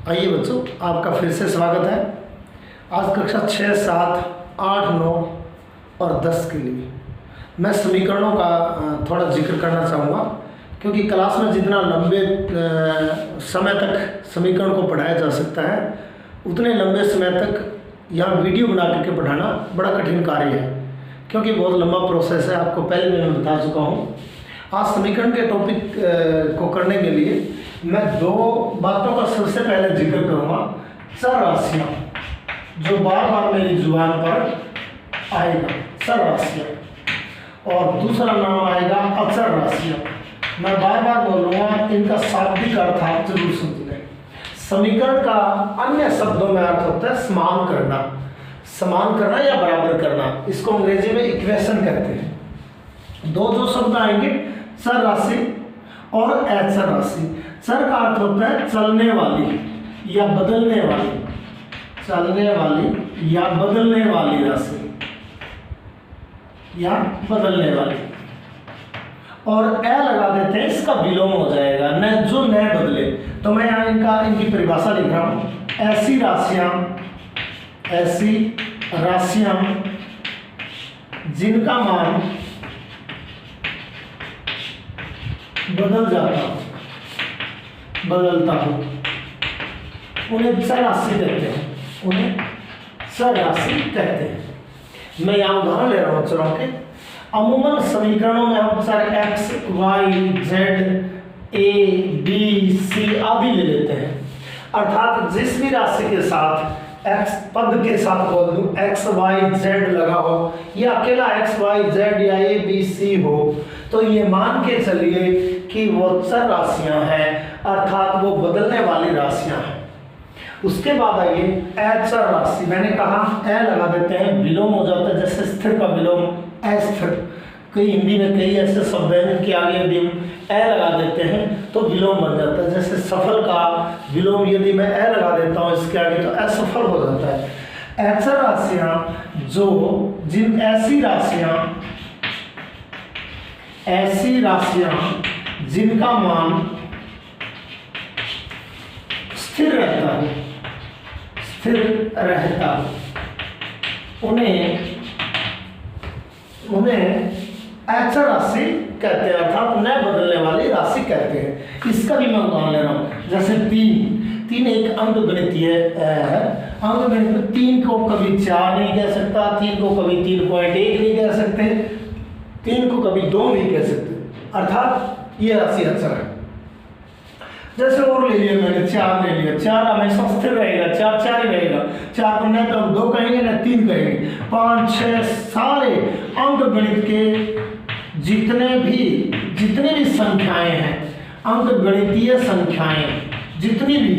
आइए बच्चों, आपका फिर से स्वागत है। आज कक्षा 6, 7, 8, 9 और 10 के लिए मैं समीकरणों का थोड़ा जिक्र करना चाहूँगा, क्योंकि क्लास में जितना लंबे समय तक समीकरण को पढ़ाया जा सकता है उतने लंबे समय तक यहाँ वीडियो बना करके पढ़ाना बड़ा कठिन कार्य है, क्योंकि बहुत लंबा प्रोसेस है। आपको पहले मैं बता चुका हूँ। आज समीकरण के टॉपिक को करने के लिए मैं दो बातों का सबसे पहले जिक्र करूँगा। चर राशियाँ, जो बार बार मेरी जुबान पर आएगा, चर राशियाँ, और दूसरा नाम आएगा अचर राशियाँ। मैं बार बार बोलूँगा, इनका शाब्दिक अर्थ आप जरूर समझ लें। समीकरण का अन्य शब्दों में अर्थ होता है समान करना, समान करना या बराबर करना। इसको अंग्रेजी में इक्वेशन कहते हैं। दो जो शब्द आएंगे, चर राशि और अचर राशि। चर का अर्थ होता है चलने वाली या बदलने वाली, चलने वाली या बदलने वाली राशि या बदलने वाली, और ए लगा देते हैं, इसका विलोम हो जाएगा, न जो न बदले। तो मैं यहाँ इनकी परिभाषा लिख रहा हूँ। ऐसी राशियां जिनका मान बदलता हो उन्हें चर राशि कहते हैं, उन्हें चर राशि कहते हैं। मैं यहाँ उदाहरण ले रहा हूँ चरों के। अमूमन समीकरणों में हम चर x, y, z, a, b, c आदि ले लेते हैं, अर्थात जिस भी राशि के साथ x पद के साथ बोल दूं, x, y, z लगा हो या अकेला x, y, z या a, b, c हो, तो ये मान के चलिए कि वो चर राशियां हैं, अर्थात वो बदलने वाली राशियां हैं। उसके बाद आइए अचर राशि। मैंने कहा ए लगा देते हैं, विलोम हो जाता है, जैसे स्थिर का विलोम अस्थिर। कई हिंदी में कई ऐसे शब्द हैं जिनके आगे यदि ए लगा देते हैं तो विलोम बन जाता है। जैसे सफल का विलोम यदि मैं ए लगा देता हूँ इसके आगे तो असफल हो जाता है। अचर राशियां ऐसी राशियां जिनका मान स्थिर रहता है, उन्हें अचर राशि कहते हैं, अर्थात न बदलने वाली राशि कहते हैं। इसका भी मैं उदाहरण ले रहा हूँ। जैसे तीन एक अंकगणितीय है। अंकगणित में 3 को कभी 4 नहीं कह सकता, 3 को कभी 3.1 नहीं कह सकते, 3 को कभी 2 नहीं कह सकते, अर्थात ये राशि अचर है। जैसे और ले लिया मैंने 4 ले लिया, 4 हमेशा स्थिर रहेगा, 4 ही रहेगा। 4 को न तो 2 कहेंगे न 3 कहेंगे, 5, 6 सारे अंकगणित के जितने भी संख्याएं हैं, अंकगणितीय संख्याएं जितनी भी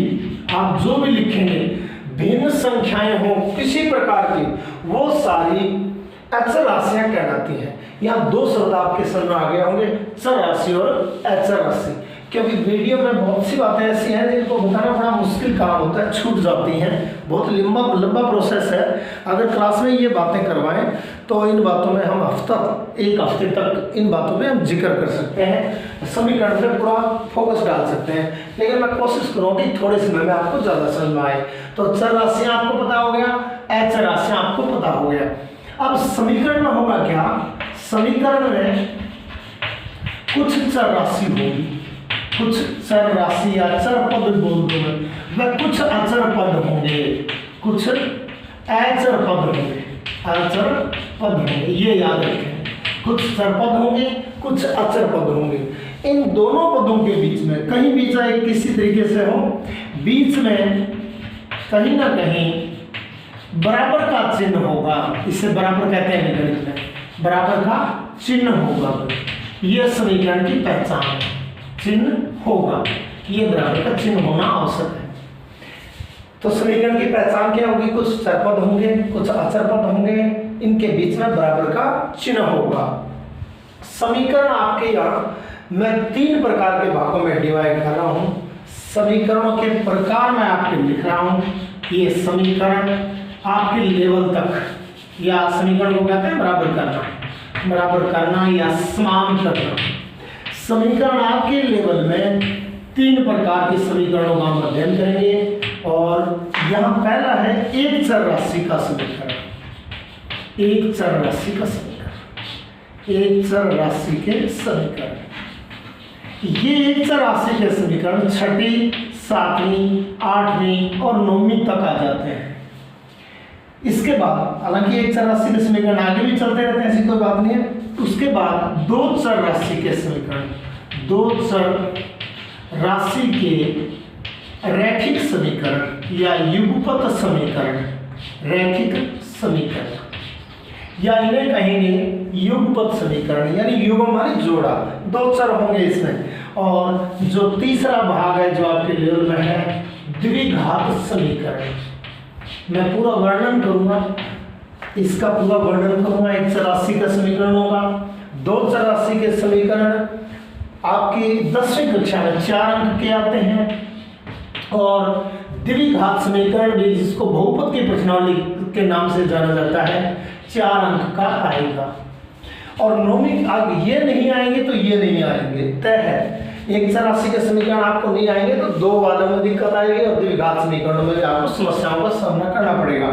आप जो भी लिखेंगे, भिन्न संख्याएं हो किसी प्रकार की, वो सारी अचर राशियां कहलाती हैं। यहाँ 2 शब्द आपके समझ में आ गए होंगे, चर राशि और अचर राशि। क्योंकि वीडियो में बहुत सी बातें ऐसी हैं जिनको बताना बड़ा मुश्किल काम होता है, छूट जाती हैं, बहुत लंबा प्रोसेस है। अगर क्लास में ये बातें करवाएं तो इन बातों में हम एक हफ्ते तक इन बातों में हम जिक्र कर सकते हैं, समीकरण पे पूरा फोकस डाल सकते हैं। लेकिन मैं कोशिश करूँगी थोड़े समय में आपको ज़्यादा समझ में आए। तो चर राशियाँ आपको पता हो गया, अचर राशियाँ आपको पता हो गया। अब समीकरण में होगा क्या? समीकरण में कुछ चर राशि होगी, कुछ चर राशि या चर पद बोल दो मैं, कुछ अचर पद होंगे, कुछ अचर पद होंगे, ये याद रखें। कुछ चर पद होंगे, कुछ अचर पद होंगे। इन दोनों पदों के बीच में कहीं भी चाहे किसी तरीके से हो, बीच में कहीं ना कहीं बराबर का चिन्ह होगा। इसे बराबर कहते हैं गणित में, बराबर का चिन्ह होगा। यह समीकरण की पहचान है, चिन्ह होगा, ये बराबर का चिन्ह होना आवश्यक है। तो समीकरण की पहचान क्या होगी? कुछ चर पद होंगे, कुछ अचर पद होंगे, इनके बीच में बराबर का चिन्ह होगा। समीकरण आपके यहाँ मैं 3 प्रकार के भागों में डिवाइड कर रहा हूँ। समीकरणों के प्रकार मैं आपके लिख रहा हूँ। ये समीकरण आपके लेवल तक, या समीकरण को कहते हैं बराबर करना या समान करना। समीकरण आपके लेवल में 3 प्रकार के समीकरणों का हम अध्ययन करेंगे और यहाँ पहला है एक चर राशि का समीकरण, एक चर राशि का समीकरण, एक चर राशि के समीकरण। ये एक चर राशि के समीकरण छठी, सातवीं, आठवीं और नौवीं तक आ जाते हैं। इसके बाद हालांकि एक चर राशि के समीकरण आगे भी चलते रहते हैं, ऐसी कोई बात नहीं है। उसके बाद दो चर राशि के समीकरण, दो चर राशि के रैखिक समीकरण या युगपत समीकरण, रैखिक समीकरण या इन्हें कहेंगे युगपत समीकरण, यानी युग्म माने जोड़ा, दो चर होंगे इसमें। और जो तीसरा भाग है जो आपके लेवल में है द्विघात समीकरण, मैं पूरा वर्णन करूंगा, इसका पूरा वर्णन करूंगा। एक चर राशि का समीकरण होगा, दो चर राशि के समीकरण आपकी 10वीं कक्षा में 4 अंक के आते हैं। और द्विघात समीकरण भी, जिसको बहुपद की प्रश्नावली के नाम से जाना जाता है, 4 अंक का आएगा। और नौवीं आगे ये नहीं आएंगे तो ये नहीं आएंगे, तय है। एक चर राशि के समीकरण आपको नहीं आएंगे तो दो वालों में दिक्कत आएगी और द्विघात समीकरणों में आपको समस्याओं का सामना करना पड़ेगा।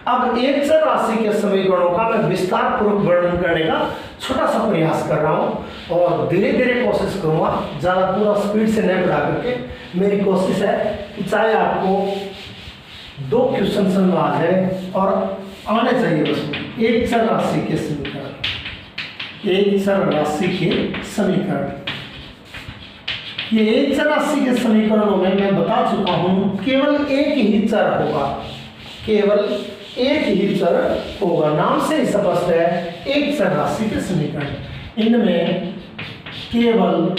अब एक चर राशि के समीकरणों का मैं विस्तार पूर्वक वर्णन करने का छोटा सा प्रयास कर रहा हूँ और धीरे धीरे कोशिश करूंगा, ज़्यादा पूरा स्पीड से नहीं बढ़ा करके। मेरी कोशिश है कि चाहे आपको 2 क्वेश्चन समझ आ जाए और आने चाहिए बस। एक चर राशि के समीकरण, एक चर राशि के समीकरण, ये एक चर राशि के समीकरणों में मैं बता चुका हूं केवल एक ही चर होगा, केवल एक ही चर होगा, नाम से ही स्पष्ट है एक चर राशि के समीकरण। इनमें केवल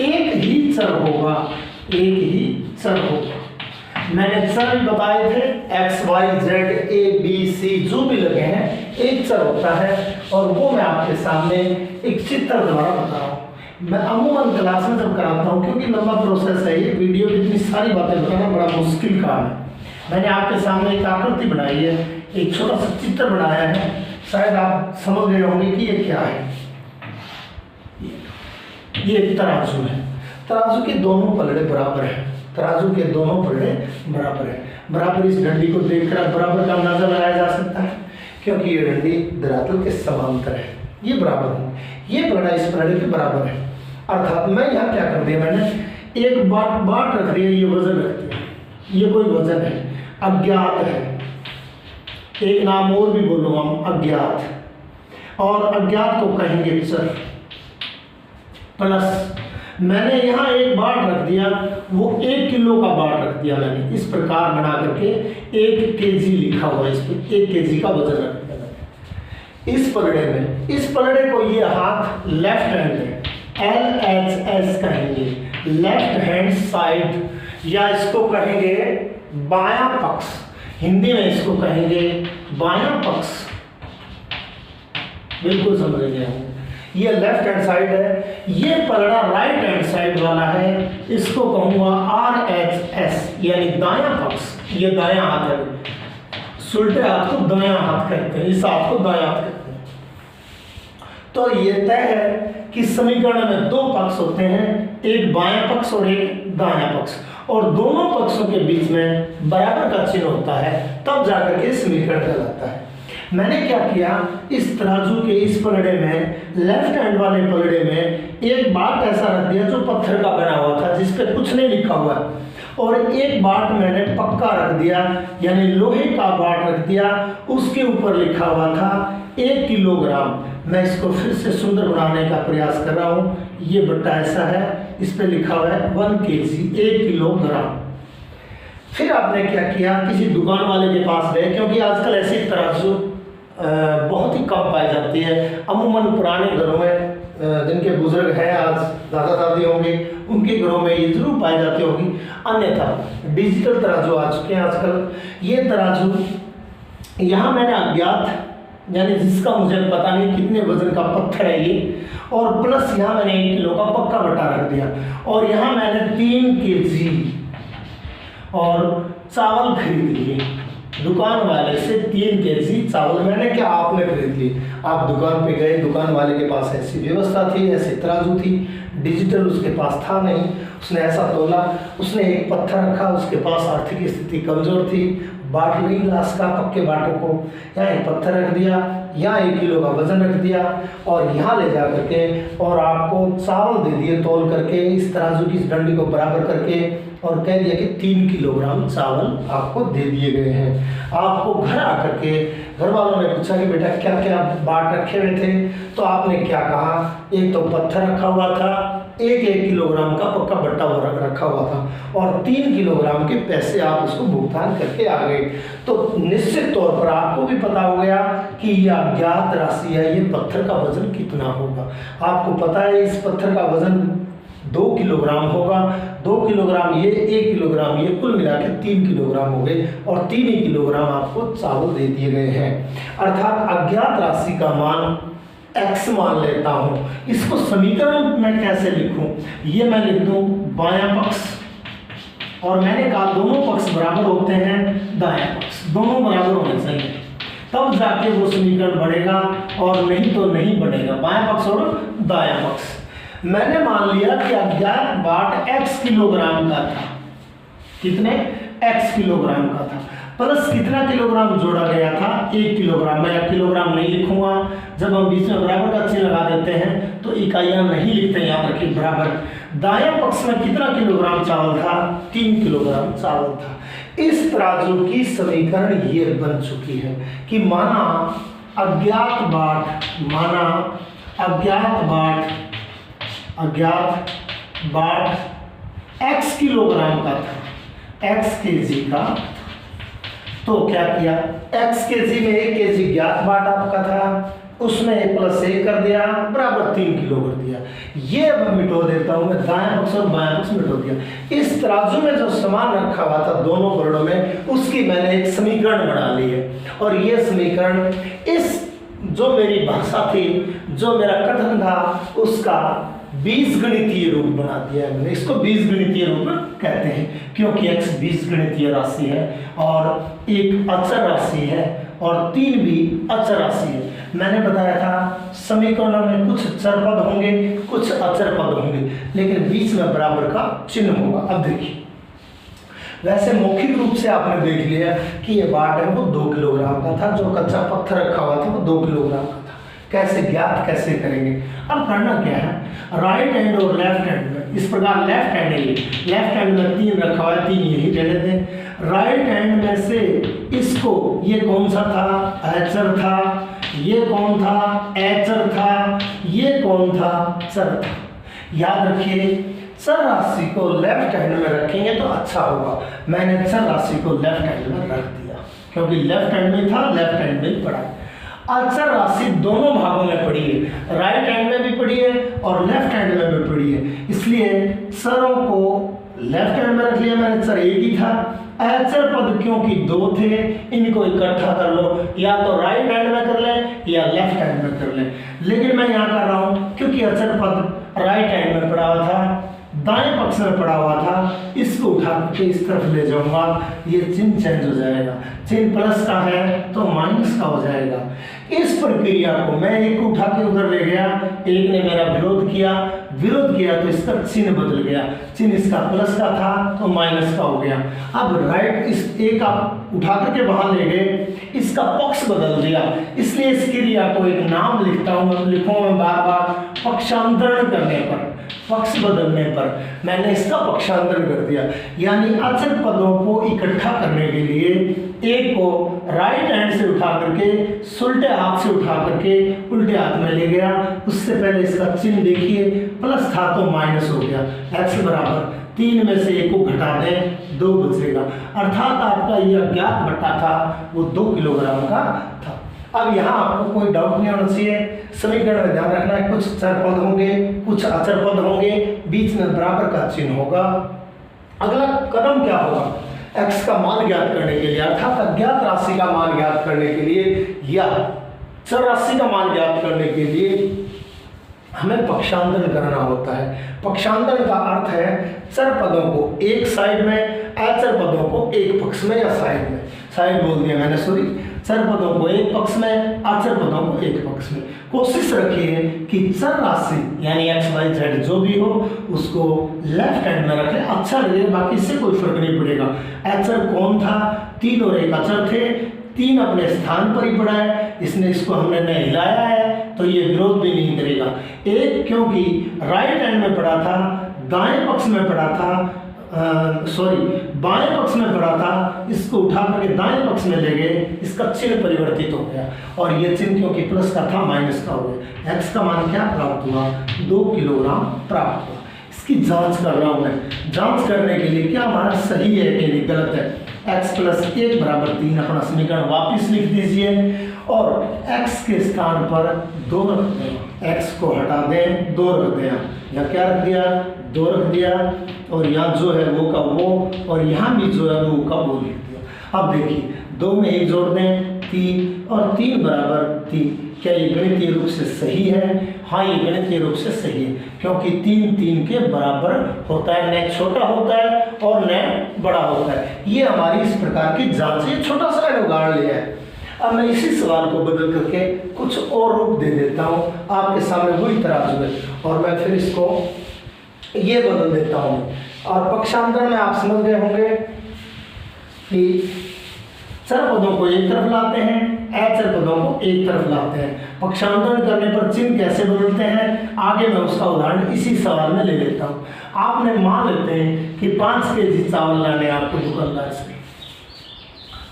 एक ही चर होगा, एक ही चर होगा। मैंने चर भी बताए थे, x, y, z, a, b, c जो भी लगे हैं एक चर होता है, और वो मैं आपके सामने एक चित्र द्वारा बता रहा हूँ। मैं अमूमन क्लास में जब कराता हूँ, क्योंकि लंबा प्रोसेस है ये, वीडियो में इतनी सारी बातें बताना बड़ा मुश्किल काम है। मैंने आपके सामने एक आकृति बनाई है, एक छोटा सा चित्र बनाया है, शायद आप समझ गए होंगे कि ये क्या है। ये एक तराजू है, तराजू के दोनों पलड़े बराबर है, तराजू के दोनों पलड़े बराबर है। बराबर इस डंडी को देखकर बराबर का अंदाजा लगाया जा सकता है, क्योंकि ये डंडी धरातल के समांतर है, ये बराबर है, ये पलड़ा इस पलड़े के बराबर है। अर्थात मैं यहाँ क्या कर दिया, मैंने एक बाट रख दिया, ये वजन रख दिया, ये कोई वजन है, अज्ञात है, एक नाम और भी बोलूँगा हम, अज्ञात। और अज्ञात को कहेंगे चर। प्लस मैंने यहाँ एक बाट रख दिया, वो 1 किलो का बाट रख दिया मैंने, इस प्रकार बना करके 1 kg लिखा हुआ है, इस पर 1 kg का वजन रख दिया मैंने। इस पलड़े में, इस पलड़े को ये हाथ लेफ्ट हैंड है, LHS कहेंगे, लेफ्ट हैंड साइड, या इसको कहेंगे बायां पक्ष, हिंदी में इसको कहेंगे बायां पक्ष। बिल्कुल समझ गए हैं, ये लेफ्ट हैंड साइड है, ये पलड़ा राइट हैंड साइड वाला है, इसको कहूंगा RHS यानी दायां पक्ष। ये दायां हाथ है, उल्टे हाथ को दायां हाथ कहते हैं, इस हाथ को दायां हाथ कहते हैं। तो ये तय है कि समीकरण में 2 पक्ष होते हैं, एक बायां पक्ष और एक दायां पक्ष, और दोनों पक्षों के बीच में बराबर का चिन्ह होता है, तब जाकर के समीकरण कहलाता है। मैंने क्या किया, इस तराजू के इस पलड़े में, लेफ्ट हैंड वाले पलड़े में एक बाट ऐसा रख दिया जो पत्थर का बना हुआ था, जिस पे कुछ नहीं लिखा हुआ, और एक बाट मैंने पक्का रख दिया, यानी लोहे का बाट रख दिया, उसके ऊपर लिखा हुआ था 1 किलोग्राम। मैं इसको फिर से सुंदर बनाने का प्रयास कर रहा हूँ, ये बट्टा ऐसा है, इस पे लिखा हुआ है 1 kg, 1 किलोग्राम। फिर आपने क्या किया, किसी दुकान वाले के पास गए, क्योंकि आजकल ऐसी तराजू बहुत ही कम पाई जाती है। अमूमन पुराने घरों में जिनके बुजुर्ग हैं, आज दादा दादी होंगे, उनके घरों में ये जरूर पाई जाती होगी, अन्यथा डिजिटल तराजू आ चुके हैं आजकल। ये तराजू यहाँ मैंने अज्ञात, यानी जिसका मुझे पता नहीं कितने वजन का पत्थर है ये, और प्लस यहाँ मैंने 1 किलो का पक्का बट्टा रख दिया, और यहाँ मैंने 3 kg और चावल खरीद लिए दुकान वाले से। 3 kg चावल मैंने क्या, आपने खरीद ली। आप दुकान पे गए, दुकान वाले के पास ऐसी व्यवस्था थी, ऐसी तराजू थी, डिजिटल उसके पास था नहीं, उसने ऐसा तोला, उसने एक पत्थर रखा, उसके पास आर्थिक स्थिति कमजोर थी, बाट नहीं लाश का पक्के बाटों को, यहाँ एक पत्थर रख दिया, यहाँ 1 किलो का वजन रख दिया और यहाँ ले जा करके और आपको चावल दे दिए तौल करके इस तराजू की इस डंडी को बराबर करके और कह दिया कि 3 किलोग्राम चावल आपको दे दिए गए हैं। आपको घर आकर के घर वालों ने पूछा कि बेटा क्या क्या बाट रखे हुए थे, तो आपने क्या कहा, एक तो पत्थर रखा हुआ था, 1 किलोग्राम का पक्का बट्टा रखा हुआ था और 3 किलोग्राम के पैसे आप उसको भुगतान करके आ गए। तो निश्चित तौर पर आपको भी पता हो गया कि यह अज्ञात राशि है, ये पत्थर का वजन कितना होगा। आपको पता है इस पत्थर का वजन 2 किलोग्राम होगा, 2 किलोग्राम ये, 1 किलोग्राम ये, कुल मिला के 3 किलोग्राम हो गए और 3 ही किलोग्राम आपको चावल दे दिए गए हैं। अर्थात अज्ञात राशि का मान x मान लेता हूँ। इसको समीकरण में कैसे लिखूं, ये मैं लिख दूं बायां पक्ष और मैंने कहा दोनों पक्ष बराबर होते हैं, दायां पक्ष दोनों बराबर होने चाहिए, तब जाके वो समीकरण बनेगा और नहीं तो नहीं बनेगा। बायां पक्ष और दायां पक्ष। मैंने मान लिया कि अज्ञात बाट x किलोग्राम का था, कितने x किलोग्राम का था, प्लस कितना किलोग्राम जोड़ा गया था, 1 किलोग्राम। मैं किलोग्राम नहीं लिखूंगा, जब हम बीच में बराबर का चिन्ह लगा देते हैं तो इकाइयां नहीं लिखते, यहाँ रखिए बराबर। दायां पक्ष में कितना किलोग्राम चावल था, 3 किलोग्राम चावल था। इस तराजू की समीकरण ये बन चुकी है कि माना अज्ञात बाट x किलोग्राम का था, x केजी का, तो क्या किया, x केजी में 1 केजी ज्ञात बाट आपका था, उसमें प्लस 1 कर दिया बराबर 3 किलो कर दिया। ये अब मिटो देता हूं मैं, दाएं पक्ष और बाएं पक्ष मिटो दिया। इस तराजू में जो सामान रखा हुआ था दोनों वर्णों में, उसकी मैंने एक समीकरण बना ली है और ये समीकरण इस जो मेरी भाषा थी, जो मेरा कथन था, उसका बीजगणितीय रूप बना दिया है मैंने। इसको बीजगणितीय रूप कहते हैं क्योंकि x बीजगणितीय राशि है और एक अचर राशि है और 3 भी अचर राशि है। मैंने बताया था समीकरणों में कुछ चर पद होंगे, कुछ अचर पद होंगे, लेकिन बीच में बराबर का चिन्ह होगा। अब देखिए, वैसे मौखिक रूप से आपने देख लिया कि ये बाट है वो 2 किलोग्राम का था, जो कच्चा पत्थर रखा हुआ था वो 2 किलोग्राम का था। कैसे ज्ञात कैसे करेंगे, अब करना क्या है, राइट हैंड और लेफ्ट हैंड में इस प्रकार लेफ्ट हैंड है, लेफ्ट हैंड में 3 रखा हुआ है, 3 यही ले लेते हैं। राइट हैंड में से इसको, ये कौन सा था, एचर था, ये कौन था, एचर था, ये कौन था, चर था। याद रखिए चर राशि को लेफ्ट हैंड में रखेंगे तो अच्छा होगा। मैंने चर राशि को लेफ्ट हैंड में रख दिया क्योंकि लेफ्ट हैंड में था, लेफ्ट हैंड में पढ़ा। अचर राशि दोनों भागों में पड़ी है, राइट हैंड में भी पड़ी है और लेफ्ट हैंड में भी पड़ी है, इसलिए चरों को लेफ्ट हैंड में रख लिया मैंने, चर एक ही था। अचर पद क्योंकि 2 थे, इनको इकट्ठा कर लो, या तो राइट हैंड में कर लें या लेफ्ट हैंड में कर लें, लेकिन मैं यहाँ कर रहा हूँ क्योंकि अचर पद राइट हैंड में पड़ा हुआ था, दाएं पक्ष में पड़ा हुआ था, इसको उठा के इस तरफ ले जाऊंगा, ये चिन्ह चेंज हो जाएगा, चिन्ह प्लस का है तो माइनस का हो जाएगा। इस प्रक्रिया को मैं एक को उठा के उधर ले गया, एक ने मेरा विरोध किया तो इसका चिन्ह बदल गया, चिन्ह इसका प्लस का था तो माइनस का हो गया। अब राइट इस एक आप उठा करके वहां ले गए, इसका पक्ष बदल दिया, इसलिए इस क्रिया को एक नाम लिखता हूँ, लिखूंगा बार बार, पक्षांतरण करने पर, पक्ष बदलने पर मैंने इसका पक्षांतरण कर दिया। यानी अचर पदों को इकट्ठा करने के लिए एक को राइट हैंड से उठा करके उल्टे हाथ से उठा करके उल्टे हाथ में ले गया, उससे पहले इसका चिन्ह देखिए, प्लस था तो माइनस हो गया, x बराबर 3 में से 1 को घटा दें 2 बचेगा, अर्थात आपका यह ज्ञात बट्टा था वो 2 किलोग्राम का था। अब यहाँ आपको कोई डाउट नहीं होना चाहिए, समीकरण में ध्यान रखना है, कुछ चर पद होंगे, कुछ अचर पद होंगे, बीच में बराबर का चिन्ह होगा। अगला कदम क्या होगा, x का मान ज्ञात करने के लिए, अर्थात अज्ञात राशि का मान ज्ञात करने के लिए या चर राशि का मान ज्ञात करने के लिए हमें पक्षांतरण करना होता है। पक्षांतरण का अर्थ है चर पदों को एक साइड में, अचर पदों को एक पक्ष में या साइड में, साइड बोल दिया मैंने, सॉरी, चर पदों को एक पक्ष में, अचर पदों को एक पक्ष में। कोशिश रखिए कि चर राशि यानी एक्स वाई जेड जो भी हो उसको लेफ्ट हैंड में रखें, अच्छा लगेगा, बाकी इससे कोई फर्क नहीं पड़ेगा। अचर कौन था? 3 और 1 अचर थे, 3 अपने स्थान पर ही पड़ा है, इसने इसको हमने नहीं हिलाया है तो ये विरोध भी नहीं करेगा। 1 क्योंकि राइट हैंड में पड़ा था, दाएं पक्ष में पड़ा था, बाएं पक्ष में पड़ा था, इसको उठा करके दाएं पक्ष में ले गए, इसका चिन्ह परिवर्तित हो गया और ये चिन्ह क्योंकि प्लस का था माइनस का हो गया। एक्स का मान क्या प्राप्त हुआ? 2 किलोग्राम प्राप्त हुआ। इसकी जांच कर रहा हूं मैं। जांच करने के लिए क्या हमारा सही है कि नहीं गलत है? x + 1 = 3 अपना समीकरण वापिस लिख दीजिए और x के स्थान पर 2 रख दें, x को हटा दें, 2 रख दें, यहाँ क्या रख दिया? 2 रख दिया और यहाँ जो है वो का वो और यहाँ भी जो है वो का वो लिख दिया। अब देखिए 2 में 1 जोड़ दें 3 और 3 = 3। क्या ये गणितीय रूप से सही है? हाँ, ये गणितीय रूप से सही है क्योंकि 3 के बराबर होता है, न छोटा होता है और न बड़ा होता है। ये हमारी इस प्रकार की जांच है। छोटा सा उदाहरण लिया है। अब मैं इसी सवाल को बदल करके कुछ और रूप दे देता हूँ, आपके सामने वही तराजू है और मैं फिर इसको ये बदल देता हूँ। और पक्षांतर में आप समझ गए होंगे कि चर पदों को एक तरफ लाते हैं, अचर पदों को एक तरफ लाते हैं। पक्षांतरण करने पर चिन्ह कैसे बदलते हैं आगे मैं उसका उदाहरण इसी सवाल में ले लेता हूँ। आपने मान लेते हैं कि 5 kg चावल लाने आपको दुकानदार से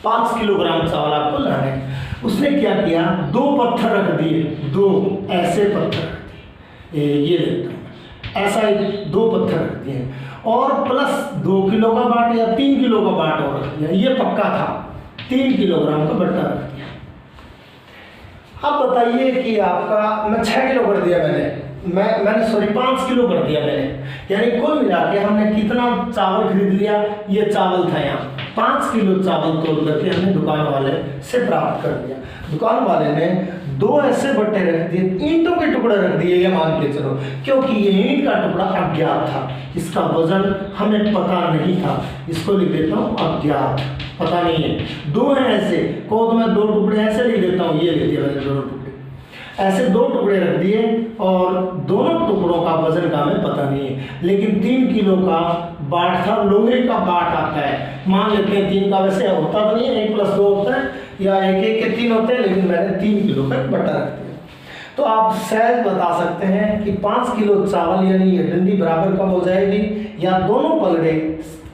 5 किलोग्राम चावल आपको लाने। उसने क्या किया? 2 पत्थर रख दिए, 2 ऐसे पत्थर रख दिए, ये लेता हूँ, ऐसा 2 पत्थर रख दिए और प्लस 2 किलो का बाट या 3 किलो का बाट और रख दिया। ये पक्का था, 3 किलोग्राम का बट्टा रख दिया। अब बताइए कि आपका मैं 6 किलो कर दिया मैंने 5 किलो कर दिया मैंने, यानी कुल मिला के हमने कितना चावल खरीद लिया? ये चावल था यहाँ 5 किलो चावल तोल करके हमने दुकान वाले से प्राप्त कर दिया। दुकान वाले ने 2 ऐसे बट्टे रख दिए, ईंटों के टुकड़े रख दिए, ये मान के चलो, क्योंकि ये ईंट का टुकड़ा अज्ञात था, इसका वजन हमें पता नहीं था, इसको लिख देता हूँ अज्ञात, पता नहीं है। 2 हैं ऐसे, को तो मैं 2 टुकड़े ऐसे लिख देता हूँ, ये लिख दिया मैंने 2 टुकड़े, ऐसे 2 टुकड़े रख दिए और दोनों टुकड़ों का वजन का हमें पता नहीं है, लेकिन 3 किलो का बाट था, लोहे का बाट आता है, मान लेते हैं 3 का, वैसे होता तो नहीं है, 1 + 2 होता है या 1 के 3 होते हैं, लेकिन मैंने 3 किलो का बट्टा रख दिया। तो आप सहज बता सकते हैं कि 5 किलो चावल यानी ये डंडी बराबर कब हो जाएगी या दोनों पलड़े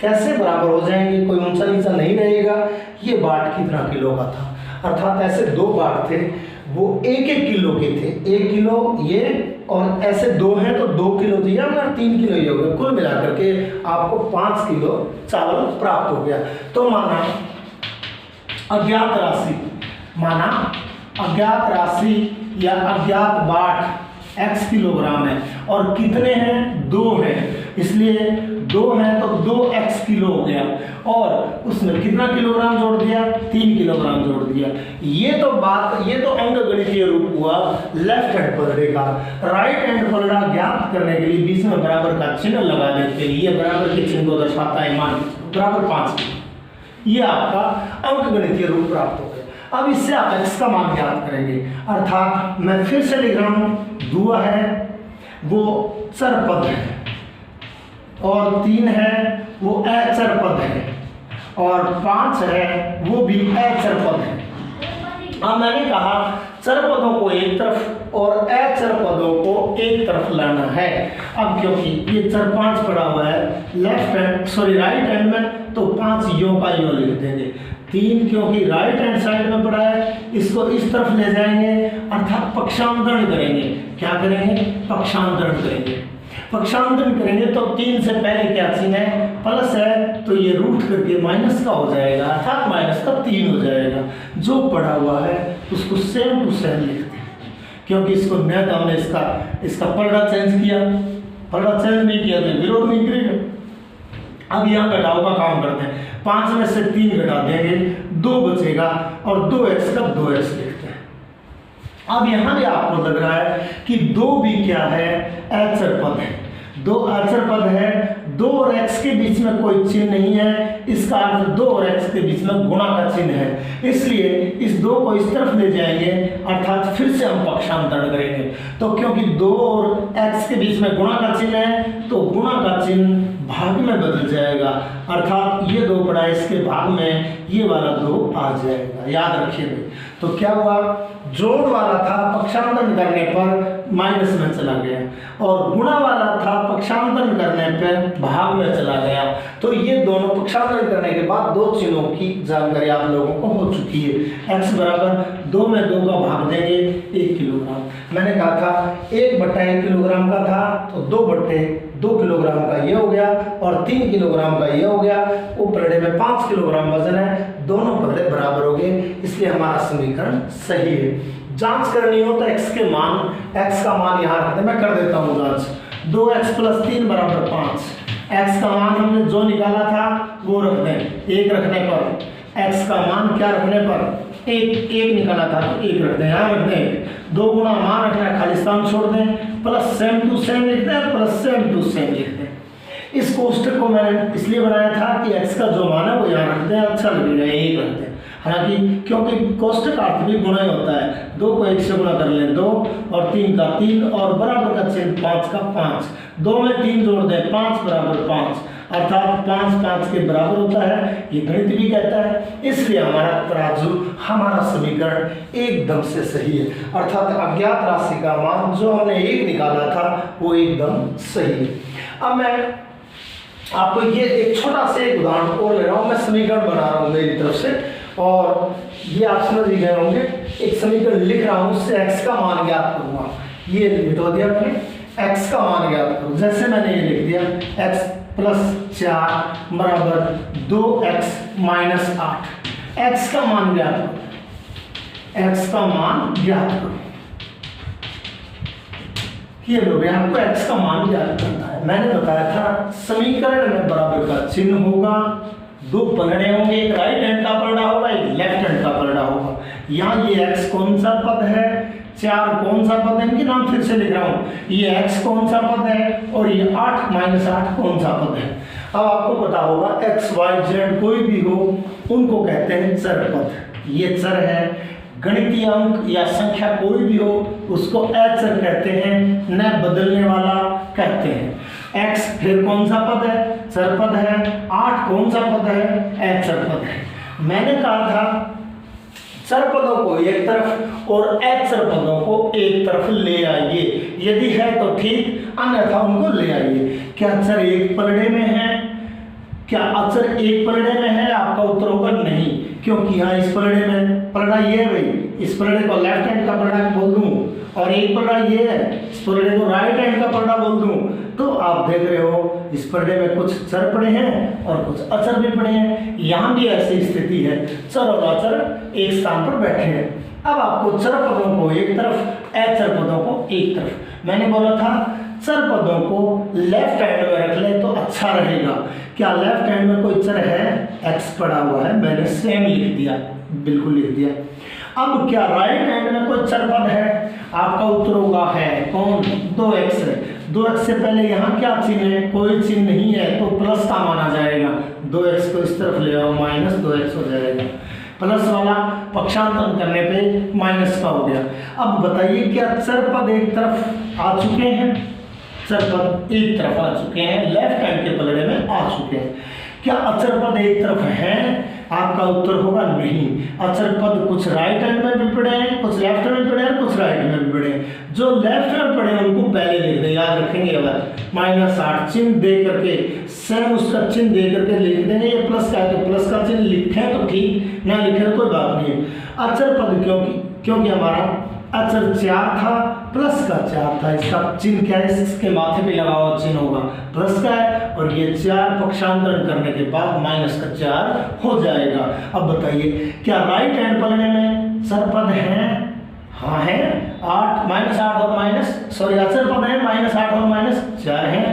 कैसे बराबर हो जाएंगे, कोई ऊंचा नीचा नहीं रहेगा। ये बाट कितना किलो का था, अर्थात ऐसे 2 बाट थे, वो 1 किलो के थे, 1 किलो ये और ऐसे 2 हैं तो 2 किलो दिया अगर 3 किलो ये हो गया, कुल मिलाकर के आपको 5 किलो चावल प्राप्त हो गया। तो माना अज्ञात राशि या अज्ञात बाट x किलोग्राम है और कितने हैं? 2 हैं, इसलिए 2 हैं तो 2x किलो हो गया और उसमें कितना किलोग्राम जोड़ दिया? 3 किलोग्राम जोड़ दिया। ये तो अंकगणितीय रूप हुआ लेफ्ट हैंड पलड़े का। राइट हैंड पलड़ा ज्ञात करने के लिए बीच में बराबर का चिन्ह लगा देते हैं, ये बराबर के चिन्ह को दर्शाता है, मान बराबर 5 किलो, ये आपका अंकगणितीय रूप प्राप्त हो गया। अब इससे आप x का मान ज्ञात करेंगे, अर्थात मैं फिर से लिख रहा हूँ, 2 है वो चर पद है और 3 है वो अचर पद है और 5 है वो भी अचर पद है। अब मैंने कहा चर पदों को एक तरफ और अचर पदों को एक तरफ लाना है। अब क्योंकि ये चर 5 पड़ा हुआ है राइट हैंड में, तो 5 यो का यो लिख देंगे। 3 क्योंकि राइट हैंड साइड में पड़ा है, इसको इस तरफ ले जाएंगे, अर्थात पक्षांतरण करेंगे। क्या करेंगे? पक्षांतरण करेंगे। पक्षांतरण करेंगे तो 3 से पहले क्या चिन्ह है? प्लस है, तो ये रूट करके माइनस का हो जाएगा, अर्थात माइनस का 3 हो जाएगा। जो पड़ा हुआ है उसको सेम टू सेम लिखते हैं, क्योंकि इसको न तो हमने इसका पलड़ा चेंज किया, पलड़ा चेंज नहीं किया तो विरोध नहीं करेगा। अब यहाँ घटाव का काम करते हैं, 5 में से 3 घटा देंगे, 2 बचेगा और 2x का 2x लिखते हैं। अब यहाँ भी आपको लग रहा है कि 2 भी क्या है? अचर पद है, 2 अचर पद है, 2 और x के बीच में कोई चिन्ह नहीं है, इसका अर्थ 2 और x के बीच में गुणा का चिन्ह है, इसलिए इस 2 को इस तरफ ले जाएंगे अर्थात फिर से हम पक्षांतरण करेंगे। तो क्योंकि 2 और x के बीच में गुणा का चिन्ह है तो गुणा का चिन्ह भाग में बदल जाएगा, अर्थात ये 2 पड़ा इसके भाग में ये वाला 2 आ जाएगा, याद रखिए। तो क्या हुआ, जोड़ वाला था पक्षांतरण करने पर माइनस में चला गया और गुणा वाला था पक्षांतरण करने पर भाग में चला गया। तो ये दोनों पक्षांतरण करने के बाद 2 चिन्हों की जानकारी आप लोगों को हो चुकी है। x बराबर 2 में 2 का भाग देंगे 1 किलोग्राम। मैंने कहा था 1/1 किलोग्राम का था तो 2/2 किलोग्राम का ये हो गया और 3 किलोग्राम का ये हो गया। वो पलड़े में 5 किलोग्राम वजन है, दोनों पलड़े बराबर हो गए, इसलिए हमारा समीकरण सही है। जांच करनी हो तो x का मान यहाँ रखते हैं, मैं कर देता हूँ जांच। 2x + 3 = 5। x का मान हमने जो निकाला था वो रख दें, 1 रखने पर x का मान क्या रखने पर 1 निकाला था तो 1 रख दें, यहाँ रख दें। 2 गुना मान रखना है, खाली स्थान छोड़ दें, प्लस सेम टू सेम लिख दें, प्लस सेम टू सेम लिख दें। इस कोष्टक को मैंने इसलिए बनाया था कि x का जो मान है वो यहाँ रख दें, अच्छा लगेगा, 1 रख दें। हालांकि क्योंकि कोष्टक अर्थ भी गुणा ही होता है, 2 को 1 से गुणा कर लें 2 और 3 का 3 और बराबर का चिन्ह 5 का 5, 2 में 3 जोड़ दें 5 = 5, अर्थात 5 5 के बराबर होता है, ये गणित भी कहता है। इसलिए हमारा तराजू, हमारा समीकरण एकदम से सही है, अर्थात अज्ञात राशि का मान जो हमने 1 निकाला था वो एकदम सही है। अब मैं आपको ये एक छोटा सा एक उदाहरण और ले रहा हूँ, मैं समीकरण बना रहा हूँ मेरी तरफ से और ये आप समझ ही गए होंगे। एक समीकरण लिख रहा हूँ, उससे x का मान ज्ञात करूँगा। ये लिखवा दिया मैंने, x का मान ज्ञात करूँ। जैसे मैंने ये लिख दिया x + 4 = 2x - 8। x का मान ज्ञात करो, x का मान ज्ञात करो। ये लो, आपको x का मान ज्ञात करना है। मैंने बताया था समीकरण में बराबर का चिन्ह होगा, 2 पलड़े होंगे, एक राइट हैंड का पलड़ा होगा, एक लेफ्ट हैंड का पलड़ा होगा। यहाँ ये x कौन सा पद है, 4 कौन सा पद है, इनके नाम फिर से लिख रहा हूँ। ये x कौन सा पद है और ये 8 - 8 कौन सा पद है। अब आपको पता होगा x y z कोई भी हो उनको कहते हैं चर पद। ये चर है, गणितीय अंक या संख्या कोई भी हो उसको अचर कहते हैं, न बदलने वाला कहते हैं। x फिर कौन सा पद है, चर पद है। 8 कौन सा पद है, अचर पद है। मैंने कहा था चर पदों को एक तरफ और अचर पदों को एक तरफ ले आइए, यदि है तो ठीक, अन्यथा उनको ले आइए। क्या चर एक पलड़े में है, क्या अचर एक पलड़े में है? आपका उत्तर होगा नहीं, क्योंकि यहाँ इस पलड़े में पलड़ा ये है भाई, इस पलड़े को लेफ्ट हैंड का पलड़ा बोल दूं और एक पलड़ा ये है, इस पलड़े को राइट हैंड का पलड़ा बोल दूं, तो आप देख रहे हो इस पलड़े में कुछ चर पड़े हैं और कुछ अचर भी पड़े हैं। यहाँ भी ऐसी स्थिति है, चर और अचर एक स्थान पर बैठे हैं। अब आपको चर पदों को एक तरफ, अचर पदों को एक तरफ। मैंने बोला था चर पदों को लेफ्ट हैंड में रख ले तो अच्छा रहेगा। क्या लेफ्ट हैंड में कोई चर है? x पड़ा हुआ है, मैंने सेम लिख दिया, बिल्कुल लिख दिया। अब क्या राइट हैंड में कोई चर पद है? आपका उत्तर होगा है, कौन? 2x है। 2x से पहले यहाँ क्या चिन्ह है? कोई चिन्ह नहीं है, तो प्लस का माना जाएगा। 2x को इस तरफ ले आओ, -2x हो जाएगा। प्लस वाला पक्षांतरण करने पे माइनस का हो गया। अब बताइए क्या चर पद एक तरफ आ चुके हैं? चर पद एक तरफ आ चुके हैं, लेफ्ट हैंड के पलड़े में आ चुके हैं। क्या अचर पद एक तरफ है? आपका उत्तर होगा नहीं। अचर पद कुछ राइट हैंड में भी पड़े हैं, कुछ लेफ्ट हैंड में पड़े हैं, कुछ राइट में भी पड़े हैं। जो लेफ्ट में पड़े हैं उनको पहले लिख दें, याद रखेंगे। अब -8 चिन्ह दे करके, सेम उसका चिन्ह दे करके लिख देंगे। ये प्लस का है तो प्लस का चिन्ह लिखें तो ठीक, ना लिखें तो कोई बात नहीं है। अचर पद क्योंकि हमारा अचर 4 था, प्लस का 4 था, इसका चिन्ह क्या है? इसके माथे पे लगा हुआ चिन्ह होगा प्लस का है, और ये 4 पक्षांतरण करने के बाद -4 हो जाएगा। अब बताइए क्या राइट हैंड पलड़े में चर पद है? हाँ है, 8 और अचर पद है, -8 और -4 है।